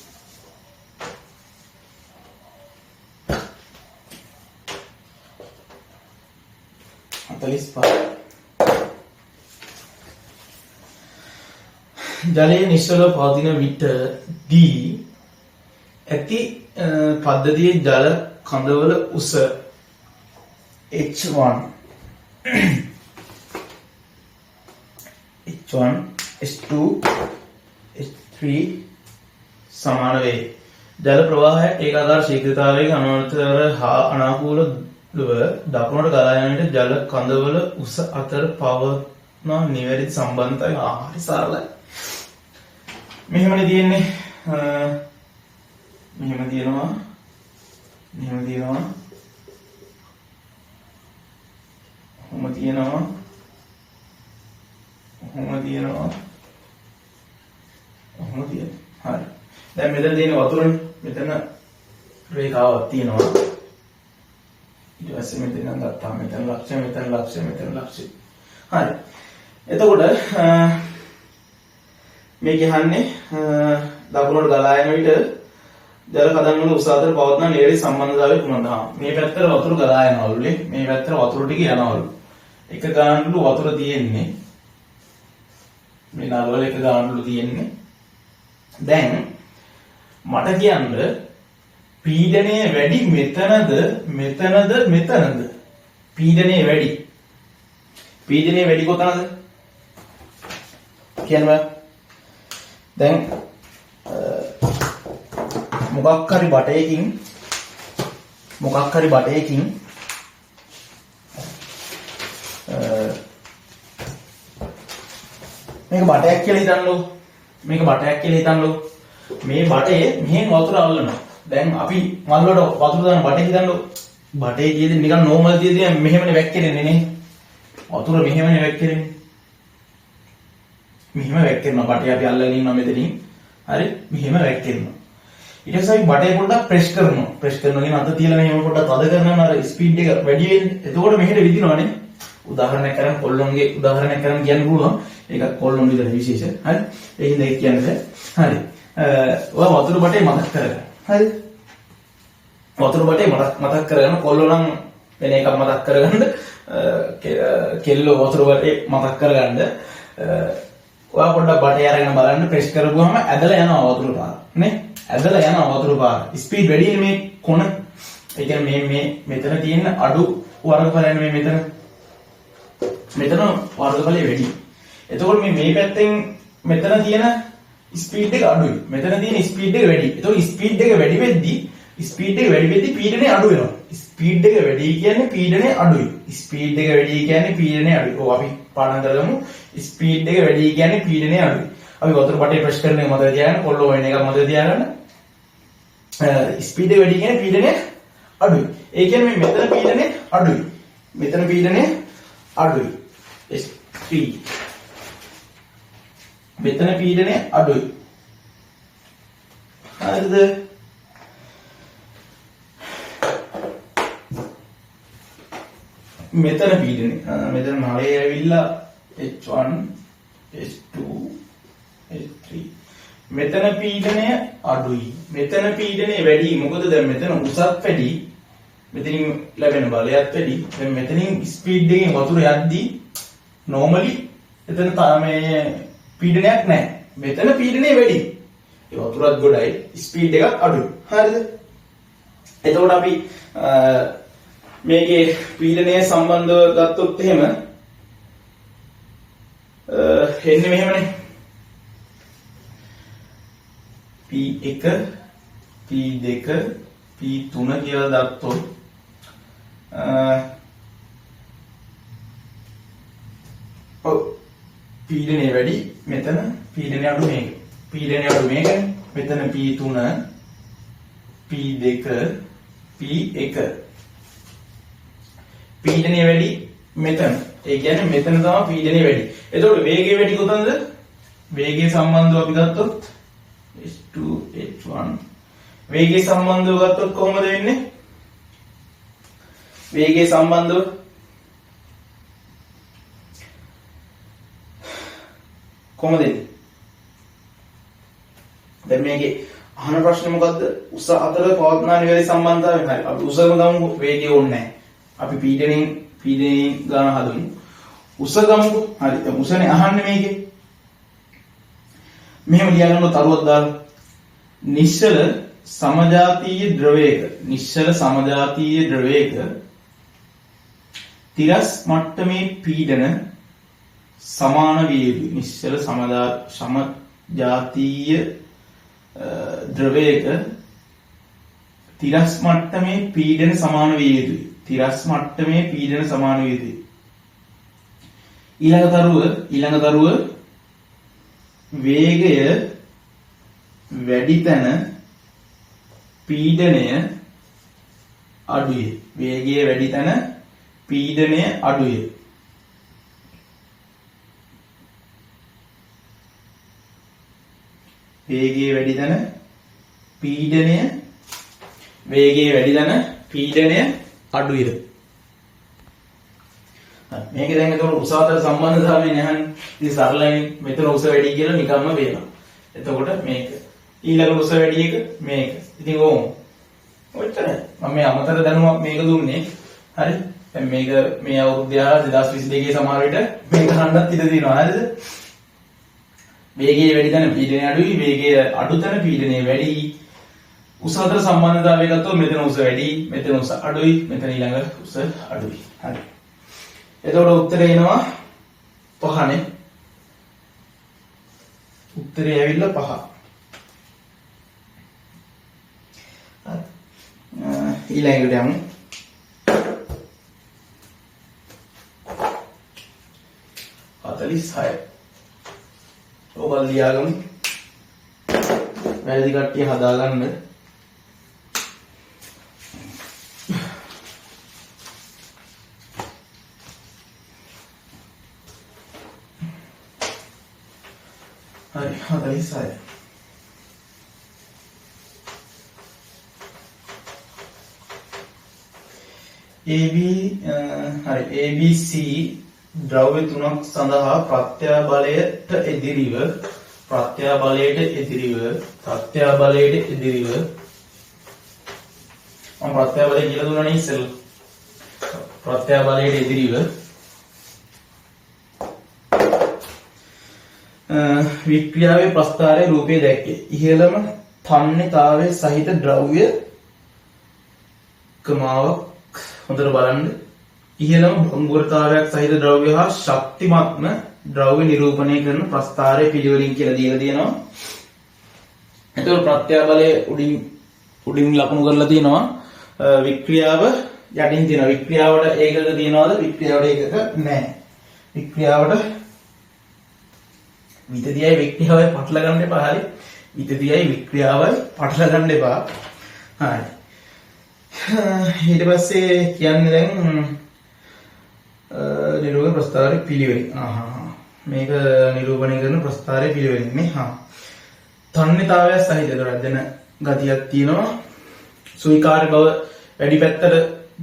ජලයේ නිශ්චලව පවතින විටදී ඇති පද්ධතියේ ජල කඳවල උස H1 H2 H3 සමාන වේ. ජල ප්‍රවාහය ඒකාකාර ශීඝ්‍රතාවයක අනුවර්තර හා අනාකූලව දකුණට ගලා යන්නට ජල කඳවල උස අතර පවත්නා නිවැරදි සම්බන්ධය හරි සරලයි. මෙහෙමනේ තියෙන්නේ. මෙහෙම තියෙනවා. හරි. දැන් මෙතන තියෙන වතුරනේ. මෙතන රේඛාවක් තියෙනවා. ඊට පස්සේ මෙතන ගත්තාම මෙතන ලක්ෂ්‍ය. හරි. එතකොට මේ කියන්නේ දකුණට ගලා යන විට ජල කඳන් වල උස අතර පවත්නා නිවැරදි සම්බන්ධතාවය කුමක්ද? මේ පැත්තට වතුර ගලා යනවලුනේ. මේ පැත්තට වතුර ටික යනවලු. එක ගානටලු වතුර තියෙන්නේ. මේ නළවල එක ගානටලු තියෙන්නේ. දැන් මට කියන්න පීඩනය වැඩි මෙතනද? පීඩනය වැඩි කොතනද? කියන්න බෑ. දැන් මොකක් හරි බටයකින් මේක බටයක් කියලා හිතන්නකෝ. මේ බටේ මෙහෙන් වතුර අල්ලනවා. දැන් අපි මල් වලට වතුර දාන බටේ හිතන්නකෝ. බටේ කියදී නිකන් නෝමල් තියදී මෙහෙමනේ වැක්කිරෙන්නේ නේ. වතුර මෙහෙමනේ වැක්කිරෙන්නේ. මෙහෙම වැක්කිරනවා. බටේ අපි අල්ලගෙන ඉන්නවා මෙතනින්. හරි මෙහෙම වැක්කිරනවා. ඊට පස්සේ අපි බටේ පොඩ්ඩක් ප්‍රෙස් කරනවා. කියන අත තියලා මෙහෙම පොඩ්ඩක් තද කරනවා. අර ස්පීඩ් එක වැඩි වෙන්නේ. එතකොට මෙහෙට විදිනවනේ. උදාහරණයක් කරන් කොල්ලොන්ගේ උදාහරණයක් කරන් කියන්න පුළුවන්. ඒක කොල්ලොන් විතර විශේෂ. හරි. ඒකින්ද ඒක කියන්නේ. හරි. ඔයා වතුර බටේ මතක් කරගන්න. හරි. වතුර බටේ මතක් කරගන්න. කොල්ලෝ නම් වෙන එකක් මතක් කරගන්න. කෙල්ලෝ වතුර බටේ මතක් කරගන්න. ඔයා පොඩ්ඩක් බටේ අරගෙන බලන්න ප්‍රෙස් කරපුවාම ඇදලා යනවා වතුර පාර. නේ? ඇදලා යනවා වතුර පාර. ස්පීඩ් වැඩි මේ කොන. ඒ කියන්නේ මේ මෙතන තියෙන අඩු වර්ගඵලයන් මේ මෙතන වර්ගඵලය වැඩි. එතකොට මේ පැත්තෙන් මෙතන තියෙන ස්පීඩ් එක අඩුයි. මෙතන තියෙන ස්පීඩ් එක වැඩි. එතකොට ස්පීඩ් එක වැඩි වෙද්දී පීඩනය අඩු වෙනවා. ස්පීඩ් එක වැඩි කියන්නේ පීඩනය අඩුයි. ඔව් අපි පාඩම් කරගමු. ස්පීඩ් එක වැඩි කියන්නේ පීඩනය අඩුයි. අපි වතුර බටේ ප්‍රෙස් කරන එක මතක තියාගන්න. කොල්ලෝ වෙන එක මතක තියාගන්න. ස්පීඩ් එක වැඩි කියන්නේ පීඩනය අඩුයි. ඒ කියන්නේ මෙතන පීඩනය අඩුයි. S3 මෙතන පීඩනය අඩුයි. හරිද? මෙතන පීඩනය මෙතන නලේ ඇවිල්ලා H1 H2 H3 මෙතන පීඩනය අඩුයි. මෙතන පීඩනය වැඩි. මොකද දැන් මෙතන උසත් වැඩි. මෙතනින් ලැබෙන බලයත් වැඩි. දැන් මෙතනින් ස්පීඩ් එකෙන් වතුර යද්දී normally එතන මේ පීඩනයක් නැහැ. මෙතන පීඩනය වැඩි. ඒ වතුරත් ගොඩයි ස්පීඩ් එකක් අඩුයි. හරිද? එතකොට අපි මේකේ පීඩනය සම්බන්ධව ගත්තොත් එහෙම එන්නේ මෙහෙමනේ. P1 P2 P3 කියලා දාත්තොත් පීඩනය වැඩි මෙතන පීඩනය අඩු මේක. පීඩනය අඩු මේකනේ. මෙතන P3 P2 P1 පීඩනය වැඩි මෙතන. ඒ කියන්නේ මෙතන තමයි පීඩනය වැඩි. එතකොට වේගය වැඩි කොතනද? වේගය සම්බන්ධව අපි ගත්තොත් h2 h1 වේගය සම්බන්ධව ගත්තොත් කොහොමද වෙන්නේ? වේගය සම්බන්ධව කොහොමද එන්නේ? දැන් මේකේ අහන ප්‍රශ්නේ මොකද්ද? උස අතර පවත්නා නිවැරදි සම්බන්ධතාවය. හරි. අපි උසම ගමු වේගය ඕනේ නැහැ. අපි පීඩනයෙන් ගාන හදමු. උස ගමුකෝ. හරි. දැන් උසනේ අහන්නේ මේකේ. මෙහෙම ලියගන්න තරුවක් දාලා නිශ්චල සමජාතීය ද්‍රවයක තිරස් මට්ටමේ පීඩන සමාන විය යුතුයි. නිශ්චල සමජාතීය ද්‍රවයක තිරස් මට්ටමේ පීඩන සමාන විය යුතුයි. ඊළඟ තරුව වේගය වැඩි තැන පීඩනය අඩුය. මේක දැන් ඒතකොට උස අතර සම්බන්ධතාවය නැහනේ. ඉතින් සරලයි මෙතන උස වැඩි කියලා නිකම්ම පේනවා. එතකොට මේක ඊළඟ උස වැඩි එක මේක. ඉතින් ඕම. ඔච්චරයි. මම මේ අමතර දැනුමක් මේක දුන්නේ. හරි. දැන් මේක මේ අවුරුද්ද 2022 සමහර විට මේක අහන්නත් ඉඩ තියෙනවා. හරිද? වේගය වැඩි තැන පීඩනය අඩුයි. වේගය අඩු තැන පීඩනය වැඩි. උස අතර සම්බන්ධතාවය ගත්තොත් මෙතන උස වැඩි, මෙතන උස අඩුයි, මෙතන ඊළඟ උස අඩුයි. හරි. එතකොට උත්තරේ එනවා 5නේ. උත්තරේ ඇවිල්ලා 5. ඊළඟට යමු. හය. ඔබල් ලියාගමු. වැරදි කට්ටිය හදාගන්න. හරි 46. ABC ද්‍රව්‍ය තුනක් සඳහා ප්‍රත්‍යාබලයට එදිරිව මම ප්‍රත්‍යාබලය කියලා දුන්නානේ ඉස්සෙල්ලා. ප්‍රත්‍යාබලයට එදිරිව වික්‍රියාවේ ප්‍රස්ථාරයේ රූපය දැක්කේ. ඉහළම තන්නිතාවයේ සහිත ද්‍රව්‍ය කමාවක් හොඳට බලන්න. ඉහළම භංගුරතාවයක් සහිත ද්‍රව්‍ය හා ශක්තිමත්ම ද්‍රව්‍ය නිරූපණය කරන ප්‍රස්ථාරය පිළිවෙලින් කියලා දීලා තියෙනවා. එතකොට ප්‍රත්‍යාබලයේ උඩින් ලකුණු කරලා තියෙනවා. වික්‍රියාව යටින් තියෙනවා. වික්‍රියාවට ඒකක තියනවාද? වික්‍රියාවට ඒකක නැහැ. වික්‍රියාවට විතතියයි වික්‍රියාවයි පටල ගන්න එපා. හරි. විතතියයි වික්‍රියාවයි පටල ගන්න එපා. හරි. ඊට පස්සේ කියන්නේ දැන් නිරූපණ ප්‍රස්ථාරයේ පිළිවෙල. මේක නිරූපණය කරන ප්‍රස්ථාරයේ පිළිවෙලින් නේ. තන්නිතාවය සහිත දෙන ගතියක් තියෙනවා. සුවිකාර්ය බව වැඩි පැත්තට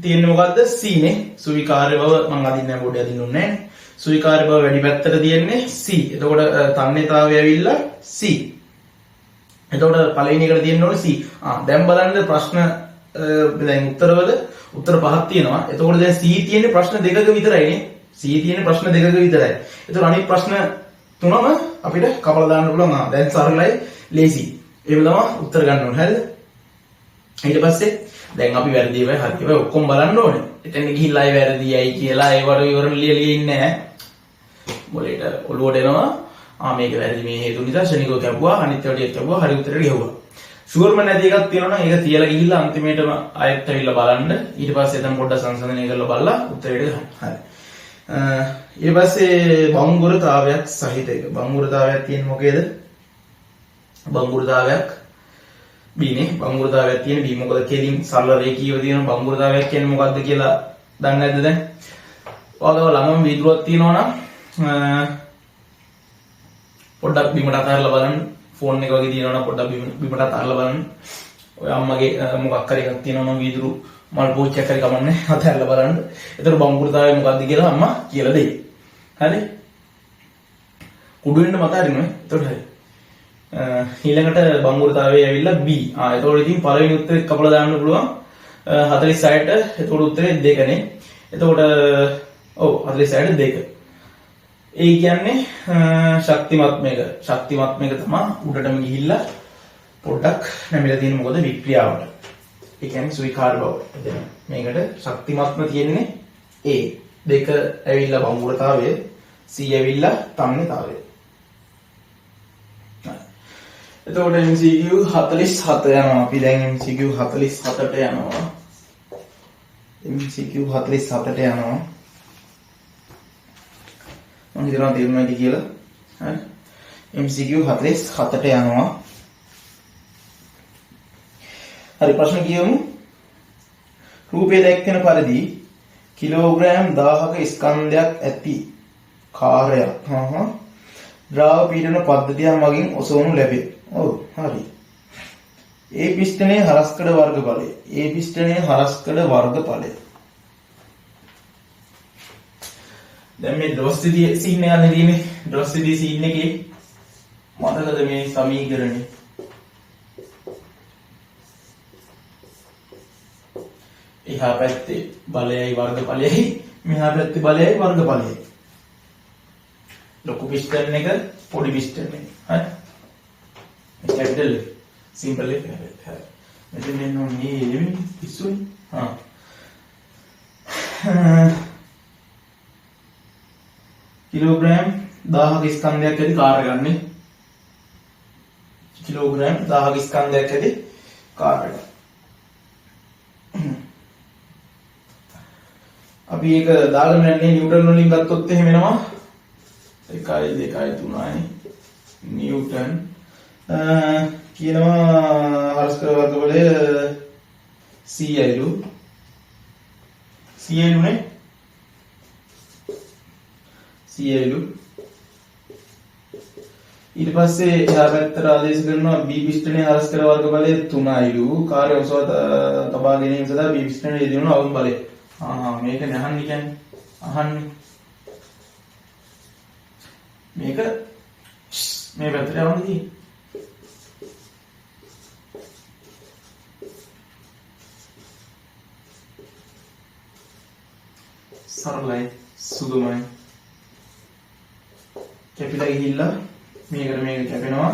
තියෙන්නේ මොකද්ද? C නේ. සුවිකාර්ය බව මම අදින්න බෝඩේ අදින්න ඕනේ නැහැ. සුවිකාර්ය බව වැඩි පැත්තට තියෙන්නේ C. එතකොට තන්නිතාවය ඇවිල්ලා C. එතකොට පළවෙනි එකට තියෙන්න ඕනේ C. දැන් බලන්න ප්‍රශ්න දැන් උත්තර පහක් තියෙනවා. එතකොට දැන් C තියෙන්නේ ප්‍රශ්න දෙකක විතරයිනේ. C තියෙන්නේ ප්‍රශ්න දෙකක විතරයි. එතකොට අනිත් ප්‍රශ්න තුනම අපිට කපලා දාන්න පුළුවන්. දැන් සරලයි, ලේසි. ඒක තමයි උත්තර ගන්න ඕනේ. හරිද? ඊට පස්සේ දැන් අපි වැරදි ඒවා හරි ඒවා ඔක්කොම බලන්න ඕනේ. එතන ගිහිල්ලා අය වැරදියයි කියලා ඒවට විවරණ ලියලා ඉන්නේ නැහැ. මොලේට ඔළුවට එනවා. මේක වැරදි මේ හේතු නිසා ශනිකව කැපුවා, අනිත් ඒවාට කැපුවා, හරි උත්තරේ ගෙවුවා. ෂුවර්ම නැති එකක් තියෙනවා නම් ඒක තියලා ගිහිල්ලා අන්තිමේටම ආයෙත් ඇවිල්ලා බලන්න. ඊට පස්සේ එතන පොඩ්ඩක් සංසන්දනය කරලා බලලා උත්තරේට ගන්න. හරි. ඊට පස්සේ බංගුරතාවයක් සහිත එක. බංගුරතාවයක් තියෙන්නේ මොකේද? බංගුරතාවයක් B නේ. බංගුරතාවයක් තියෙන B මොකද කෙලින් සරල රේඛීයව තියෙන බංගුරතාවයක් කියන්නේ මොකද්ද කියලා දන්නේ නැද්ද දැන්? ඔයාලව ළඟම වීදුරුවක් තියෙනවා නම් පොඩ්ඩක් බිමට අතහැරලා බලන්න. ෆෝන් එක වගේ තියෙනවා නම් පොඩ්ඩක් බිමට අතහැරලා බලන්න. ඔය අම්මගේ මොකක් හරි එකක් තියෙනවා නම් වීදුරු මල් පෝච්චියක් හරි කමන්නේ අතහැරලා බලන්න. ඒතර බංගුරතාවය මොකද්ද කියලා අම්මා කියලා දෙයි. හරි? කුඩු වෙන්න මත හරිනේ. ඒතකොට හරි. ඊළඟට බංගුරතාවයේ ඇවිල්ලා B. එතකොට ඉතින් පළවෙනි උත්තරේ කපලා දාන්න පුළුවන් 46ට. එතකොට උත්තරේ 2 නේ. එතකොට ඔව් 46ට 2. ඒ කියන්නේ ශක්තිමත් මේක. ශක්තිමත් මේක තමයි උඩටම ගිහිල්ලා පොඩ්ඩක් නැමිලා තියෙන මොකද වික්‍රියාවට. ඒ කියන්නේ ස්වීකාර බව. මේකට ශක්තිමත්ම තියෙන්නේ A. 2 ඇවිල්ලා බංගුරතාවය, C ඇවිල්ලා තම්නතාවය. එතකොට MCQ 47 යනවා. අපි දැන් MCQ 47ට යනවා. MCQ 47ට යනවා. මම හිතනවා තේරුණාද කියලා. හරි. MCQ 47ට යනවා. හරි ප්‍රශ්න කියමු. රූපයේ දැක්වෙන පරිදි කිලෝග්‍රෑම් 1000ක ස්කන්ධයක් ඇති කාර්යයක් ද්‍රාව පීඩන පද්ධතිය මගින් ඔසවනු ලැබේ. ඔව් හරි. ඒ පිස්ටනයේ හරස්කඩ වර්ගඵලය. ඒ පිස්ටනයේ හරස්කඩ වර්ගඵලය. දැන් මේ ද්‍රවස්ථිතිය සීන් එක යන්නේ තියෙන්නේ. ද්‍රවස්ථිතිය සීන් එකේ මතකද මේ සමීකරණය? එහා පැත්තේ බලයයි වර්ගඵලයයි, මෙහා පැත්තේ බලයයි වර්ගඵලයයි. ලොකු පිස්ටන් එක, පොඩි පිස්ටන් එක. හරි. कैपिटल सिंपल है मतलब मैंने ये पिस्सू हाँ किलोग्राम 1000ක ස්කන්ධයක් ඇති කාර්ය ගන්න. කිලෝග්‍රෑම් 1000ක ස්කන්ධයක් ඇති කාර්ය. අපි ඒක දාගෙන යන්නේ නිව්ටන් වලින් ගත්තොත් එහෙම එනවා 1 2 3 නිව්ටන් කියනවා හරස්කඩ වර්ගඵලය C අයලු නේ C අයලු. ඊට පස්සේ එහා පැත්තට ආදේශ කරනවා B පිස්ටනයේ හරස්කඩ වර්ගඵලය 3 අයලු. කාර්ය ඔසවා තබා ගැනීම සඳහා B පිස්ටනයේ යෙදෙන අවම බලය. මේක නහන්නේ කියන්නේ අහන්නේ. මේක මේ පැත්තට යවන්නේ. සරලයි සුදුමයි. කැපිලා ගිහිල්ලා මේකට මේක කැපෙනවා.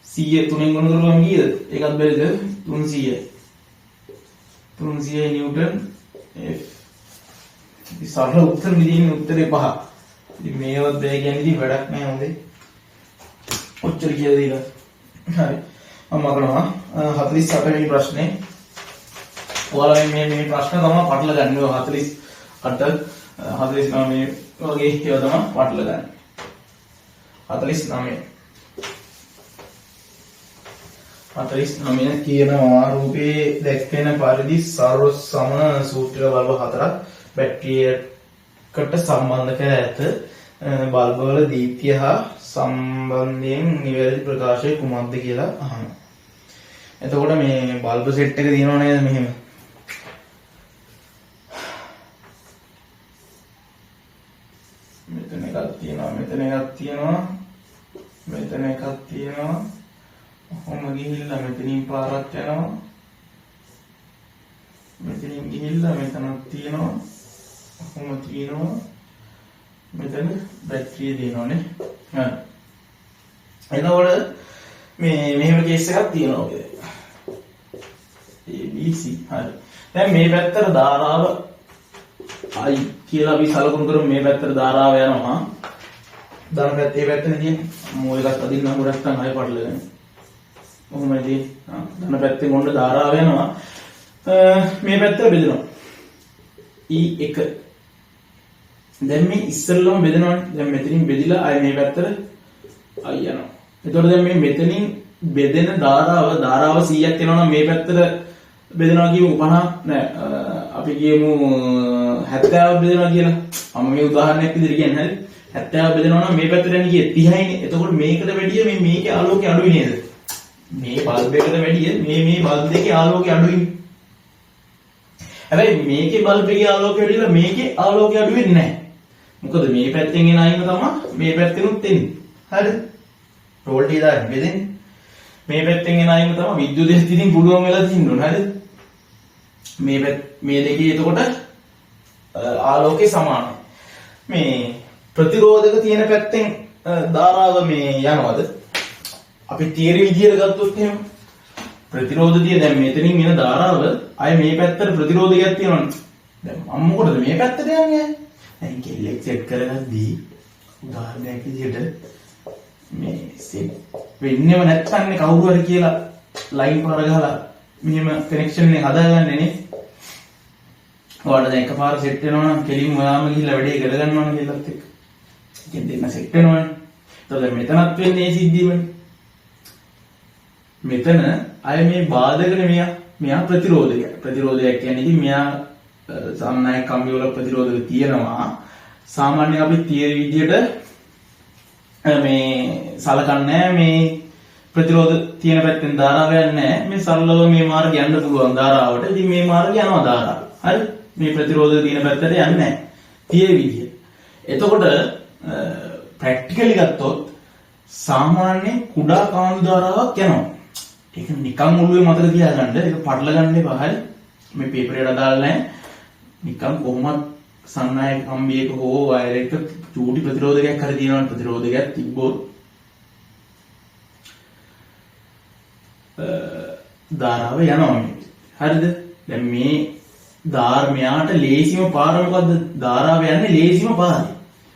100 3ෙන් ගුණ කරපුවම කීයද? ඒකත් බැරිද? 300යි. 300යි නිව්ටන් F. ඉතින් සරල උත්තර දෙන්නේ උත්තරේ 5. ඉතින් මේවත් බෑ කියන්නේ ඉතින් වැඩක් නෑ හොඳේ. ඔච්චර කියලා දීලා. හරි. මම කරනවා 48 වෙනි ප්‍රශ්නේ. ඔයාලා මේ ප්‍රශ්න තමයි පටල ගන්න ඕන 48 49 වගේ ඒවා තමයි පටල ගන්න. 49 කියනවා රූපේ දැක්වෙන පරිදි සර්ව සම සූත්‍ර බල්බ 4ක් බැටරියකට සම්බන්ධ කර ඇත. බල්බ වල දීප්තිය හා සම්බන්ධයෙන් නිවැරදි ප්‍රකාශය කුමක්ද කියලා අහනවා. එතකොට මේ බල්බ් සෙට් එක තියෙනව නේද මෙහෙම. මෙතන එකක් තියෙනවා, මෙතන එකක් තියෙනවා, මෙතන එකක් තියෙනවා. ඔහොම ගිහිල්ලා මෙතනින් පාරක් යනවා. මෙතනින් ගිහිල්ලා මෙතනක් තියෙනවා. ඔහොම තියෙනවා. මෙතන බැටරිය දෙනවනේ. හරි. එතකොට මේ මෙහෙම කේස් එකක් තියෙනවා ඔය. ABC හරි. දැන් මේ පැත්තට ධාරාව I කියලා අපි සලකුණු කරමු. මේ පැත්තට ධාරාව යනවා. ධන පැත්තේ පැත්තනේ තියෙන්නේ. මූලිකත් අදින්න ගොඩක් නැත්නම් ආයෙ පටලගෙන. කොහොමද ධන පැත්තේ මොන ධාරාව යනවා. මේ පැත්තට බෙදෙනවා. E1. දැන් මේ ඉස්සෙල්ලම බෙදනවනේ. දැන් මෙතනින් බෙදිලා ආයෙ මේ පැත්තට I යනවා. එතකොට දැන් මේ මෙතනින් බෙදෙන ධාරාව 100ක් වෙනවා නම් මේ පැත්තට බෙදනවා කියමු 50 නෑ අපි කියමු 70ක් බෙදනවා කියලා. මම මේ උදාහරණයක් විදිහට කියන්නේ හරි. 70ක් බෙදනවා නම් මේ පැත්තට යන්නේ කීයේ 30යිනේ. එතකොට මේකට වැඩිය මේකේ ආලෝකය අඩුයි නේද? මේ බල්බ් එකට වැඩිය මේ බල්බ් දෙකේ ආලෝකය අඩුයි. හැබැයි මේකේ බල්බ් එකේ ආලෝකය වැඩිලා මේකේ ආලෝකය අඩු වෙන්නේ නැහැ. මොකද මේ පැත්තෙන් එන අයින තමයි මේ පැත්තෙනුත් එන්නේ. හරිද? වෝල්ටේජ් දාන්න බෙදෙන්නේ. මේ පැත්තෙන් එන අයින තමයි විද්‍යුත් ස්ථිතියින් පුළුවන් වෙලා තියෙන්න ඕන. හරිද? මේ දෙකේ එතකොට ආලෝකය සමානයි. මේ ප්‍රතිරෝධක තියෙන පැත්තෙන් ධාරාව මේ යනවද? අපි තියරි විදියට ගත්තොත් එහෙම ප්‍රතිරෝධතිය දැන් මෙතනින් එන ධාරාව අය මේ පැත්තට ප්‍රතිරෝධකයක් තියෙනවනේ. දැන් මම මොකටද මේ පැත්තට යන්නේ? දැන් කෙල්ලෙක් සෙට් කරගද්දී උදාහරණයක් විදියට මේ සෙට් වෙන්නේම නැත්නම් කවුරු හරි කියලා ලයින් පාර ගහලා මෙහෙම කනෙක්ෂන් එක හදාගන්නේ නේ. ඔයාලට දැන් එකපාර සෙට් වෙනවා නම් කෙලින්ම ඔයාම ගිහිල්ලා වැඩේ කර ගන්නවා නම් කෙල්ලත් එක්ක. ඉතින් දෙන්න සෙට් වෙනවනේ. එතකොට මෙතනත් වෙන්නේ ඒ සිද්ධියමනේ. මෙතන අය මේ බාධකනේ මෙයා ප්‍රතිරෝධකයක්. ප්‍රතිරෝධයක් කියන්නේ ඉතින් මෙයා සාමාන්‍ය කම්බි වල ප්‍රතිරෝධක තියෙනවා. සාමාන්‍යයෙන් අපි තියරි විදියට මේ සලකන්නේ මේ ප්‍රතිරෝධ තියෙන පැත්තෙන් ධාරාවක් නැහැ. මේ සරලව මේ මාර්ගය යන්න පුළුවන් ධාරාවට. ඉතින් මේ මාර්ගය යනවා ධාරාව. හරි? මේ ප්‍රතිරෝධ තියෙන පැත්තට යන්නේ නැහැ. තියරි විදිය. එතකොට ප්‍රැක්ටිකලි ගත්තොත් සාමාන්‍ය කුඩා කාන්දු ධාරාවක් යනවා. ඒක නිකන් ඔළුවේ මතක තියාගන්න. ඒක පටල ගන්න එපා. හරි? මේ පේපර් එකට දාලා නැහැ. නිකන් කොහොමද සන්නායක කම්බියක හෝ වයර් එක චූටි ප්‍රතිරෝධකයක් හරි තියෙනවා ප්‍රතිරෝධකයක් තිබ්බොත් ධාරාව යනවා මේ. හරිද? දැන් මේ ධාර්මයාට ලේසිම පාර මොකද්ද? ධාරාව යන්නේ ලේසිම පාරයි.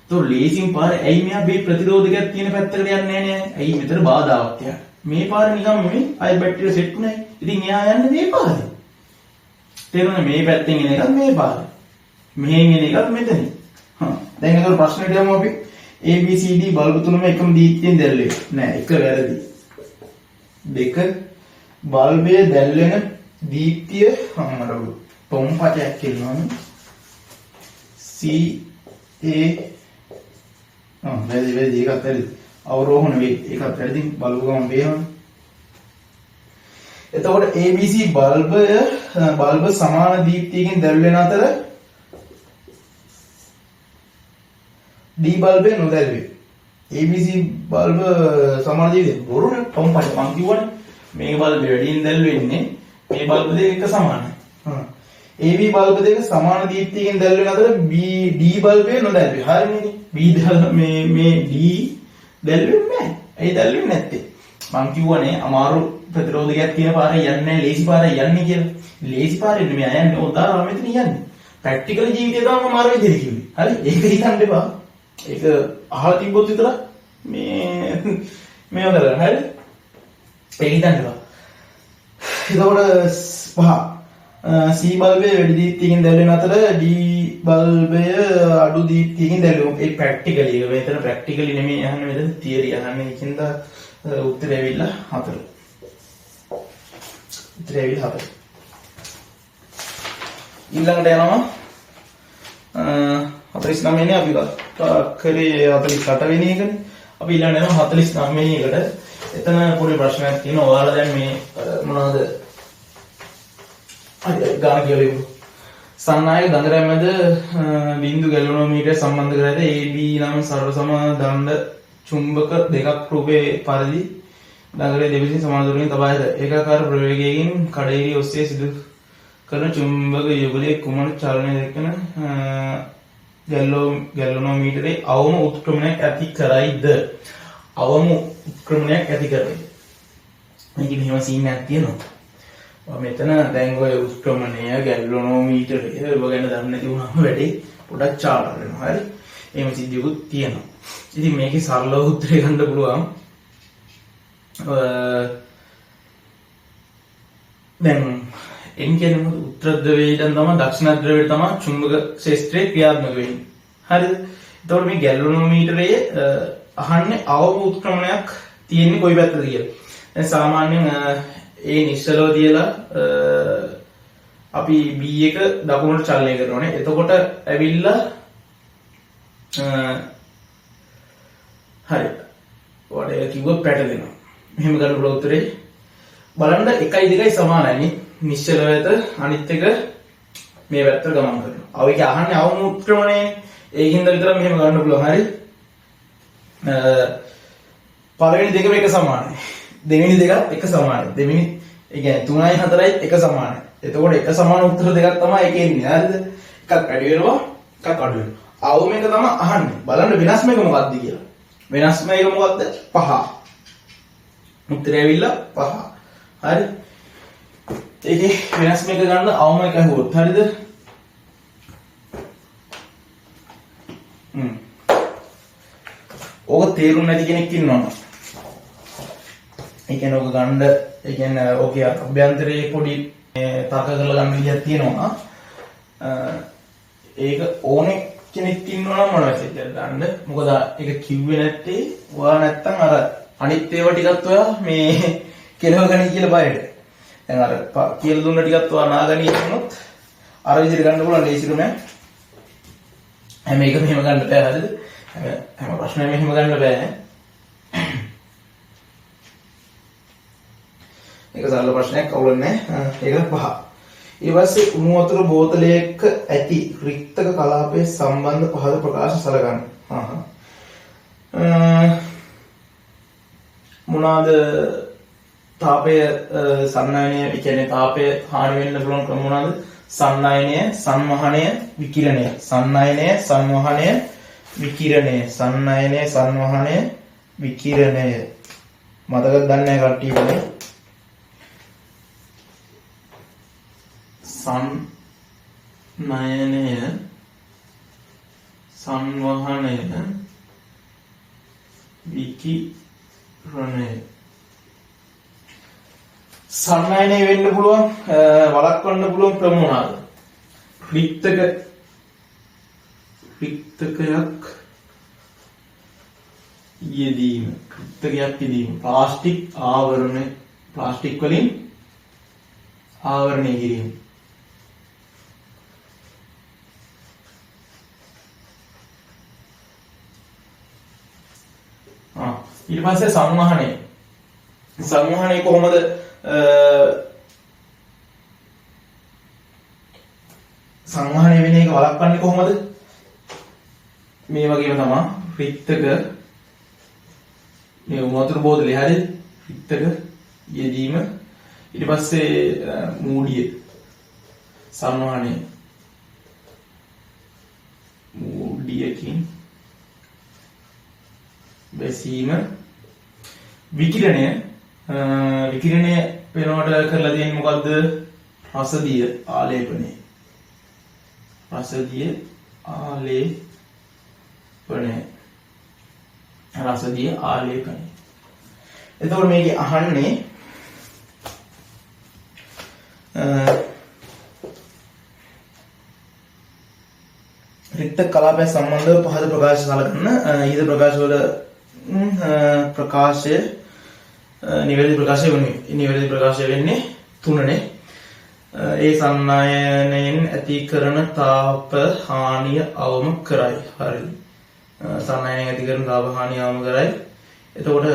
ඒතකොට ලේසිම පාර ඇයි මෙයා මේ ප්‍රතිරෝධකයක් තියෙන පැත්තකට යන්නේ නැහැ? ඇයි මෙතන බාධාවක් තියන්නේ? මේ පාර නිකන් මේ අය බැටරිය සෙට් උනේ. ඉතින් එයා යන්නේ මේ පාරේ. තේරුණා මේ පැත්තෙන් එන එකත් මේ පාරේ. මෙහෙන් එන එකත් මෙතන. දැන් ඒකට ප්‍රශ්නෙට යමු අපි. ABCD බල්බ් තුනම එකම දීප්තියෙන් දැල්ලේ. නෑ එක වැරදි. දෙක බල්බයේ දැල්වෙන දීප්තිය අම්මරව පොම්පටයක් කියනවනේ. CA වැරදි ඒකත් වැරදි. අවරෝහණ වේ. ඒකත් වැරදි. බල්බ් ගම වේනවා. එතකොට ABC බල්බ සමාන දීප්තියකින් දැල්වෙන අතර D බල්බය නොදැල්වේ. ABC බල්බ සමාන දීප්තිය බොරුනේ පොම්පට මං කිව්වනේ. මේ බල්බය වැඩියෙන් දැල්වෙන්නේ මේ බල්බ දෙක එක සමානයි. AB බල්බ දෙක සමාන දීප්තියකින් දැල්වෙන අතර D බල්බය නොදැල්වේ. හරිනේ. B මේ D දැල්වෙන්නේ නැහැ. ඇයි දැල්වෙන්නේ නැත්තේ? මං කිව්වනේ අමාරු ප්‍රතිරෝධකයක් තියෙන පාරේ යන්නේ නැහැ ලේසි පාරේ යන්නේ කියලා. ලේසි පාරේ නෙමෙයි යන්නේ. උදාහරණ මෙතන යන්නේ. ප්‍රැක්ටිකල් ජීවිතේ තමයි අමාරු විදිහට කිව්වේ. හරි? ඒක හිතන්න එපා. ඒක අහලා තිබ්බොත් විතර මේව කරලා හරි? ඒක හිතන්න එපා. එතකොට පහ C බල්බයේ වැඩි දීප්තියකින් දැල්වෙන අතර D බල්බය අඩු දීප්තියකින් දැල්වෙනවා. ඒ ප්‍රැක්ටිකලි ඒක මෙතන ප්‍රැක්ටිකලි නෙමෙයි අහන්නේ මෙතන තියරි අහන්නේ. ඒකින්ද උත්තරය ඇවිල්ලා 4. උත්තරය ඇවිල්ලා 4. ඊළඟට යනවා 49 වෙනි අපි කරේ 48 වෙනි එකනේ. අපි ඊළඟට යනවා 49 වෙනි එකට. එතන පොඩි ප්‍රශ්නයක් තියෙනවා. ඔයාලා දැන් මේ මොනවද? අද ගාන කියලෙමු. සන්නායක දඟරැමැද බින්දු ගැලවනෝමීටරය සම්බන්ධ කර ඇත AB නම් සරල සම දණ්ඩ චුම්බක දෙකක් රූපේ පරිදි නගරයේ දෙවිසින් සමාන දුරකින් තබා ඇත. ඒකාකාර ප්‍රවේගයකින් කඩේරිය ඔස්සේ සිදු කරන චුම්බක යුගලයේ කුමන චලනය දක්වන ගැල්වනෝමීටරේ අවම උත්ක්‍රමණයක් ඇති කරයිද? අවම උත්ක්‍රමණයක් ඇති කරයිද? මේක මෙහෙම සීන් එකක් තියෙනවා. මෙතන දැන් ඔය උත්ක්‍රමණය ගැල්වනෝමීටරය ඒව ගැන දන්නේ නැති වුණාම වැඩි පොඩක් චාලන වෙනවා. හරි. එහෙම සිද්ධියකුත් තියෙනවා. ඉතින් මේකේ සරල උත්තරය ගන්න පුළුවන්. දැන් එන් කියන්නේ උත්තර ද්‍රවයටම තමයි දක්ෂිණ ද්‍රවයට තමයි චුම්බක ක්ෂේත්‍රය ක්‍රියාත්මක වෙන්නේ. හරිද? එතකොට මේ ගැල්වනෝමීටරයේ අහන්නේ අවම උත්ක්‍රමණයක් තියෙන්නේ කොයි පැත්තද කියලා. දැන් සාමාන්‍යයෙන් ඒ නිශ්චලව තියලා අපි B එක දකුණට චලනය කරනවානේ. එතකොට ඇවිල්ලා හරි. ඔයාලා කිව්ව පැටලෙනවා. මෙහෙම ගන්න පුළුවන් උත්තරේ බලන්න 1යි 2යි සමානයි. නිශ්චල වෙත අනිත් එක මේ පැත්තට ගමන් කරනවා. අවේක අහන්නේ අවම උත්ක්‍රමණය. ඒකින්ද විතර මෙහෙම ගන්න පුළුවන්. හරි. පළවෙනි දෙකම එක සමානයි. දෙවෙනි දෙකත් එක සමානයි. දෙවෙනි ඒ කියන්නේ 3යි 4යි එක සමානයි. එතකොට එක සමාන උත්තර දෙකක් තමයි එකේ ඉන්නේ. හරිද? එකක් වැඩි වෙනවා, එකක් අඩු වෙනවා. අවම එක තමයි අහන්නේ. බලන්න වෙනස්ම එක මොකක්ද කියලා. වෙනස්ම එක මොකක්ද? 5. උත්තරය ඇවිල්ලා 5. හරි. ඒකේ වෙනස්ම එක ගන්න අවම එක හුවොත්. හරිද? ඕක තේරුම් නැති කෙනෙක් ඉන්නවා. ඒ කියන්නේ ඕක ගන්න ඒ කියන්නේ ඕකේ අභ්‍යන්තරයේ පොඩි තර්ක කරලා ගන්න විදියක් තියෙනවා. ඒක ඕනේ කෙනෙක් ඉන්නවා නම් මොනවද කියලා ගන්න. මොකද ඒක කිව්වේ නැත්තේ ඔයා නැත්තම් අර අනිත් ඒවා ටිකත් ඔයා මේ කෙලවගනි කියලා බයද. දැන් අර කියලා දුන්න ටිකත් ඔයා නාගනි කියනොත් අර විදිහට ගන්න පුළුවන් ලේසිකම. හැම එකම මෙහෙම ගන්න බෑ. හරිද? හැම ප්‍රශ්නෙම මෙහෙම ගන්න බෑ. ඒක සරල ප්‍රශ්නයක් අවුල නැහැ. ඒක 5. ඊට පස්සේ උණු වතුර බෝතලයක ඇති රික්තක කලාපයේ සම්බන්ධ පහද ප්‍රකාශ සලකන්න. මොනවාද තාපය සන්නයනය කියන්නේ තාපය හානි වෙන්න පුළුවන් ක්‍රම මොනවාද? සන්නයනය, සංවහනය, විකිරණය. සන්නයනය, සංවහනය, විකිරණය. සන්නයනය, සංවහනය, විකිරණය. මතකද දන්නේ නැහැ කට්ටියනේ. සන්නයනය, සංවහනය, විකිරණය. සන්නයනය වෙන්න පුළුවන් වළක්වන්න පුළුවන් ක්‍රම මොනවාද? රික්තකයක් යෙදීම. ප්ලාස්ටික් ආවරණය, ප්ලාස්ටික් වලින් ආවරණය කිරීම. ඊට පස්සේ සංවහනය. සංවහනය කොහොමද සංවහනය වෙන එක වළක්වන්නේ කොහොමද? මේ වගේම තමයි රික්තක මේ වතුර බෝතලේ හරිය රික්තක යෙදීම. ඊට පස්සේ මූඩිය සංවහනය මූඩියකින් බැසීම. විකිරණය විකිරණය වෙනවට කරලා තියෙන්නේ මොකද්ද? රසදිය ආලේපනය. රසදිය ආලේපනය. රසදිය ආලේපනය. එතකොට මේකේ අහන්නේ රික්ත කලාපය සම්බන්ධව පහද ප්‍රකාශ සලකන්න. ඊට ප්‍රකාශ වල ප්‍රකාශය නිවැරදි ප්‍රකාශය වෙන්නේ. නිවැරදි ප්‍රකාශය වෙන්නේ 3නේ. ඒ සන්නයනයෙන් ඇති කරන තාප හානිය අවම කරයි. හරි. සන්නයනයෙන් ඇති කරන තාප හානිය අවම කරයි. එතකොට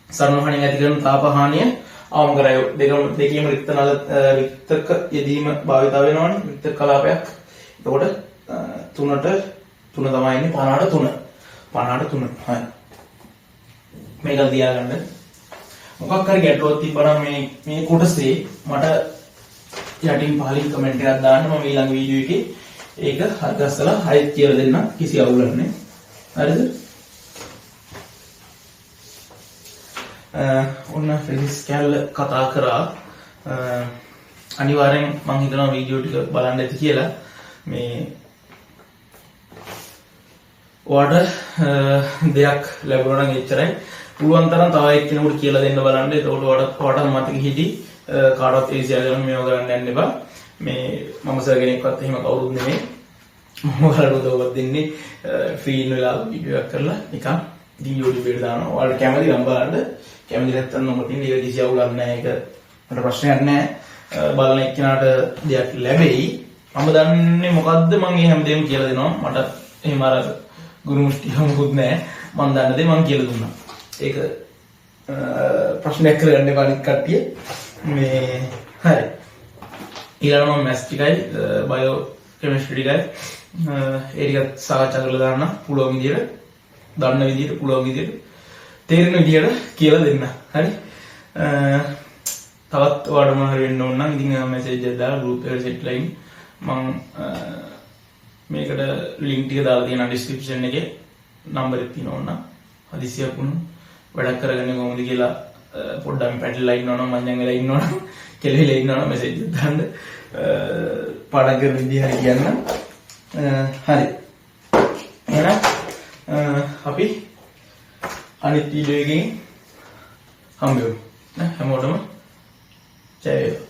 සංවහනයෙන් ඇති කරන තාප හානිය අවම කරයි. දෙකේම රික්තක යෙදීම භාවිත වෙනවනේ. රික්ත කලාපයක්. එතකොට 3ට 3 තමයි ඉන්නේ 50ට 3. 53. හරි. මේක තියාගන්න. මොකක් හරි ගැටලුවක් තිබ්බනම් මේ කොටසේ මට යටින් පහලින් කමෙන්ට් එකක් දාන්න මම ඊළඟ වීඩියෝ එකේ ඒක හරි ගස්සලා හයිත් කියලා දෙන්න කිසි අවුලක් නැහැ. හරිද? ඔන්න ෆිසික්ස් කැල්ල කතා කරා අනිවාර්යෙන් මම හිතනවා වීඩියෝ ටික බලන්න ඇති කියලා මේ ඔයාලට දෙයක් ලැබුණා නම් එච්චරයි. පුළුවන් තරම් තව එක්කෙනෙකුට කියලා දෙන්න බලන්න. එතකොට ඔයාලට මතක හිටි කාටවත් ඒසියා ගන්න මේව කරන්න යන්න එපා. මේ මම සර් කෙනෙක්වත් එහෙම කවුරුත් නෙමෙයි. මම ඔයාලට උදව්වක් දෙන්නේ ෆ්‍රී ඉන්න වෙලාව වීඩියෝ එකක් කරලා නිකන් ඉතින් YouTube එකට දානවා. ඔයාලට කැමති නම් බලන්න. කැමති නැත්නම් මම තියෙන ඒක කිසි අවුලක් නැහැ. ඒක මට ප්‍රශ්නයක් නැහැ. බලන එක්කෙනාට දෙයක් ලැබෙයි. මම දන්නේ මොකද්ද මම මේ හැමදේම කියලා දෙනවා. මට එහෙම අර ගුරු මුස්තිය මොකුත් නැහැ. මම දන්න දේ මම කියලා දුන්නා. ඒක ප්‍රශ්නයක් කරගන්න එපා අනිත් කට්ටිය. මේ හරි. ඊළඟ මම මැත්ස් ටිකයි බයෝ කෙමිස්ට්‍රි ටිකයි ඒ ටිකත් සාකච්ඡා කරලා දාන්න පුළුවන් විදියට, දන්න විදියට, පුළුවන් විදියට, තේරෙන විදියට කියලා දෙන්න. හරි. තවත් ඔයාලට මොනවා හරි වෙන්න ඕන නම් ඉතින් මැසේජ් එකක් දාලා group එකට set line මම මේකට link ටික දාලා තියෙනවා description එකේ number එක තියෙනවා නම් හදිසියක් වුණු වැඩක් කරගන්නේ කොහොමද කියලා පොඩ්ඩක් පැටලලා ඉන්නවනම් මං වෙලා ඉන්නවනම් කෙලෙහිලා ඉන්නවනම් මැසේජ් එකක් දාන්න පාඩම් කරන විදිහ හරි කියන්න. හරි. එහෙනම් අපි අනිත් වීඩියෝ එකකින් හම්බෙමු. හැමෝටම ජය වේවා.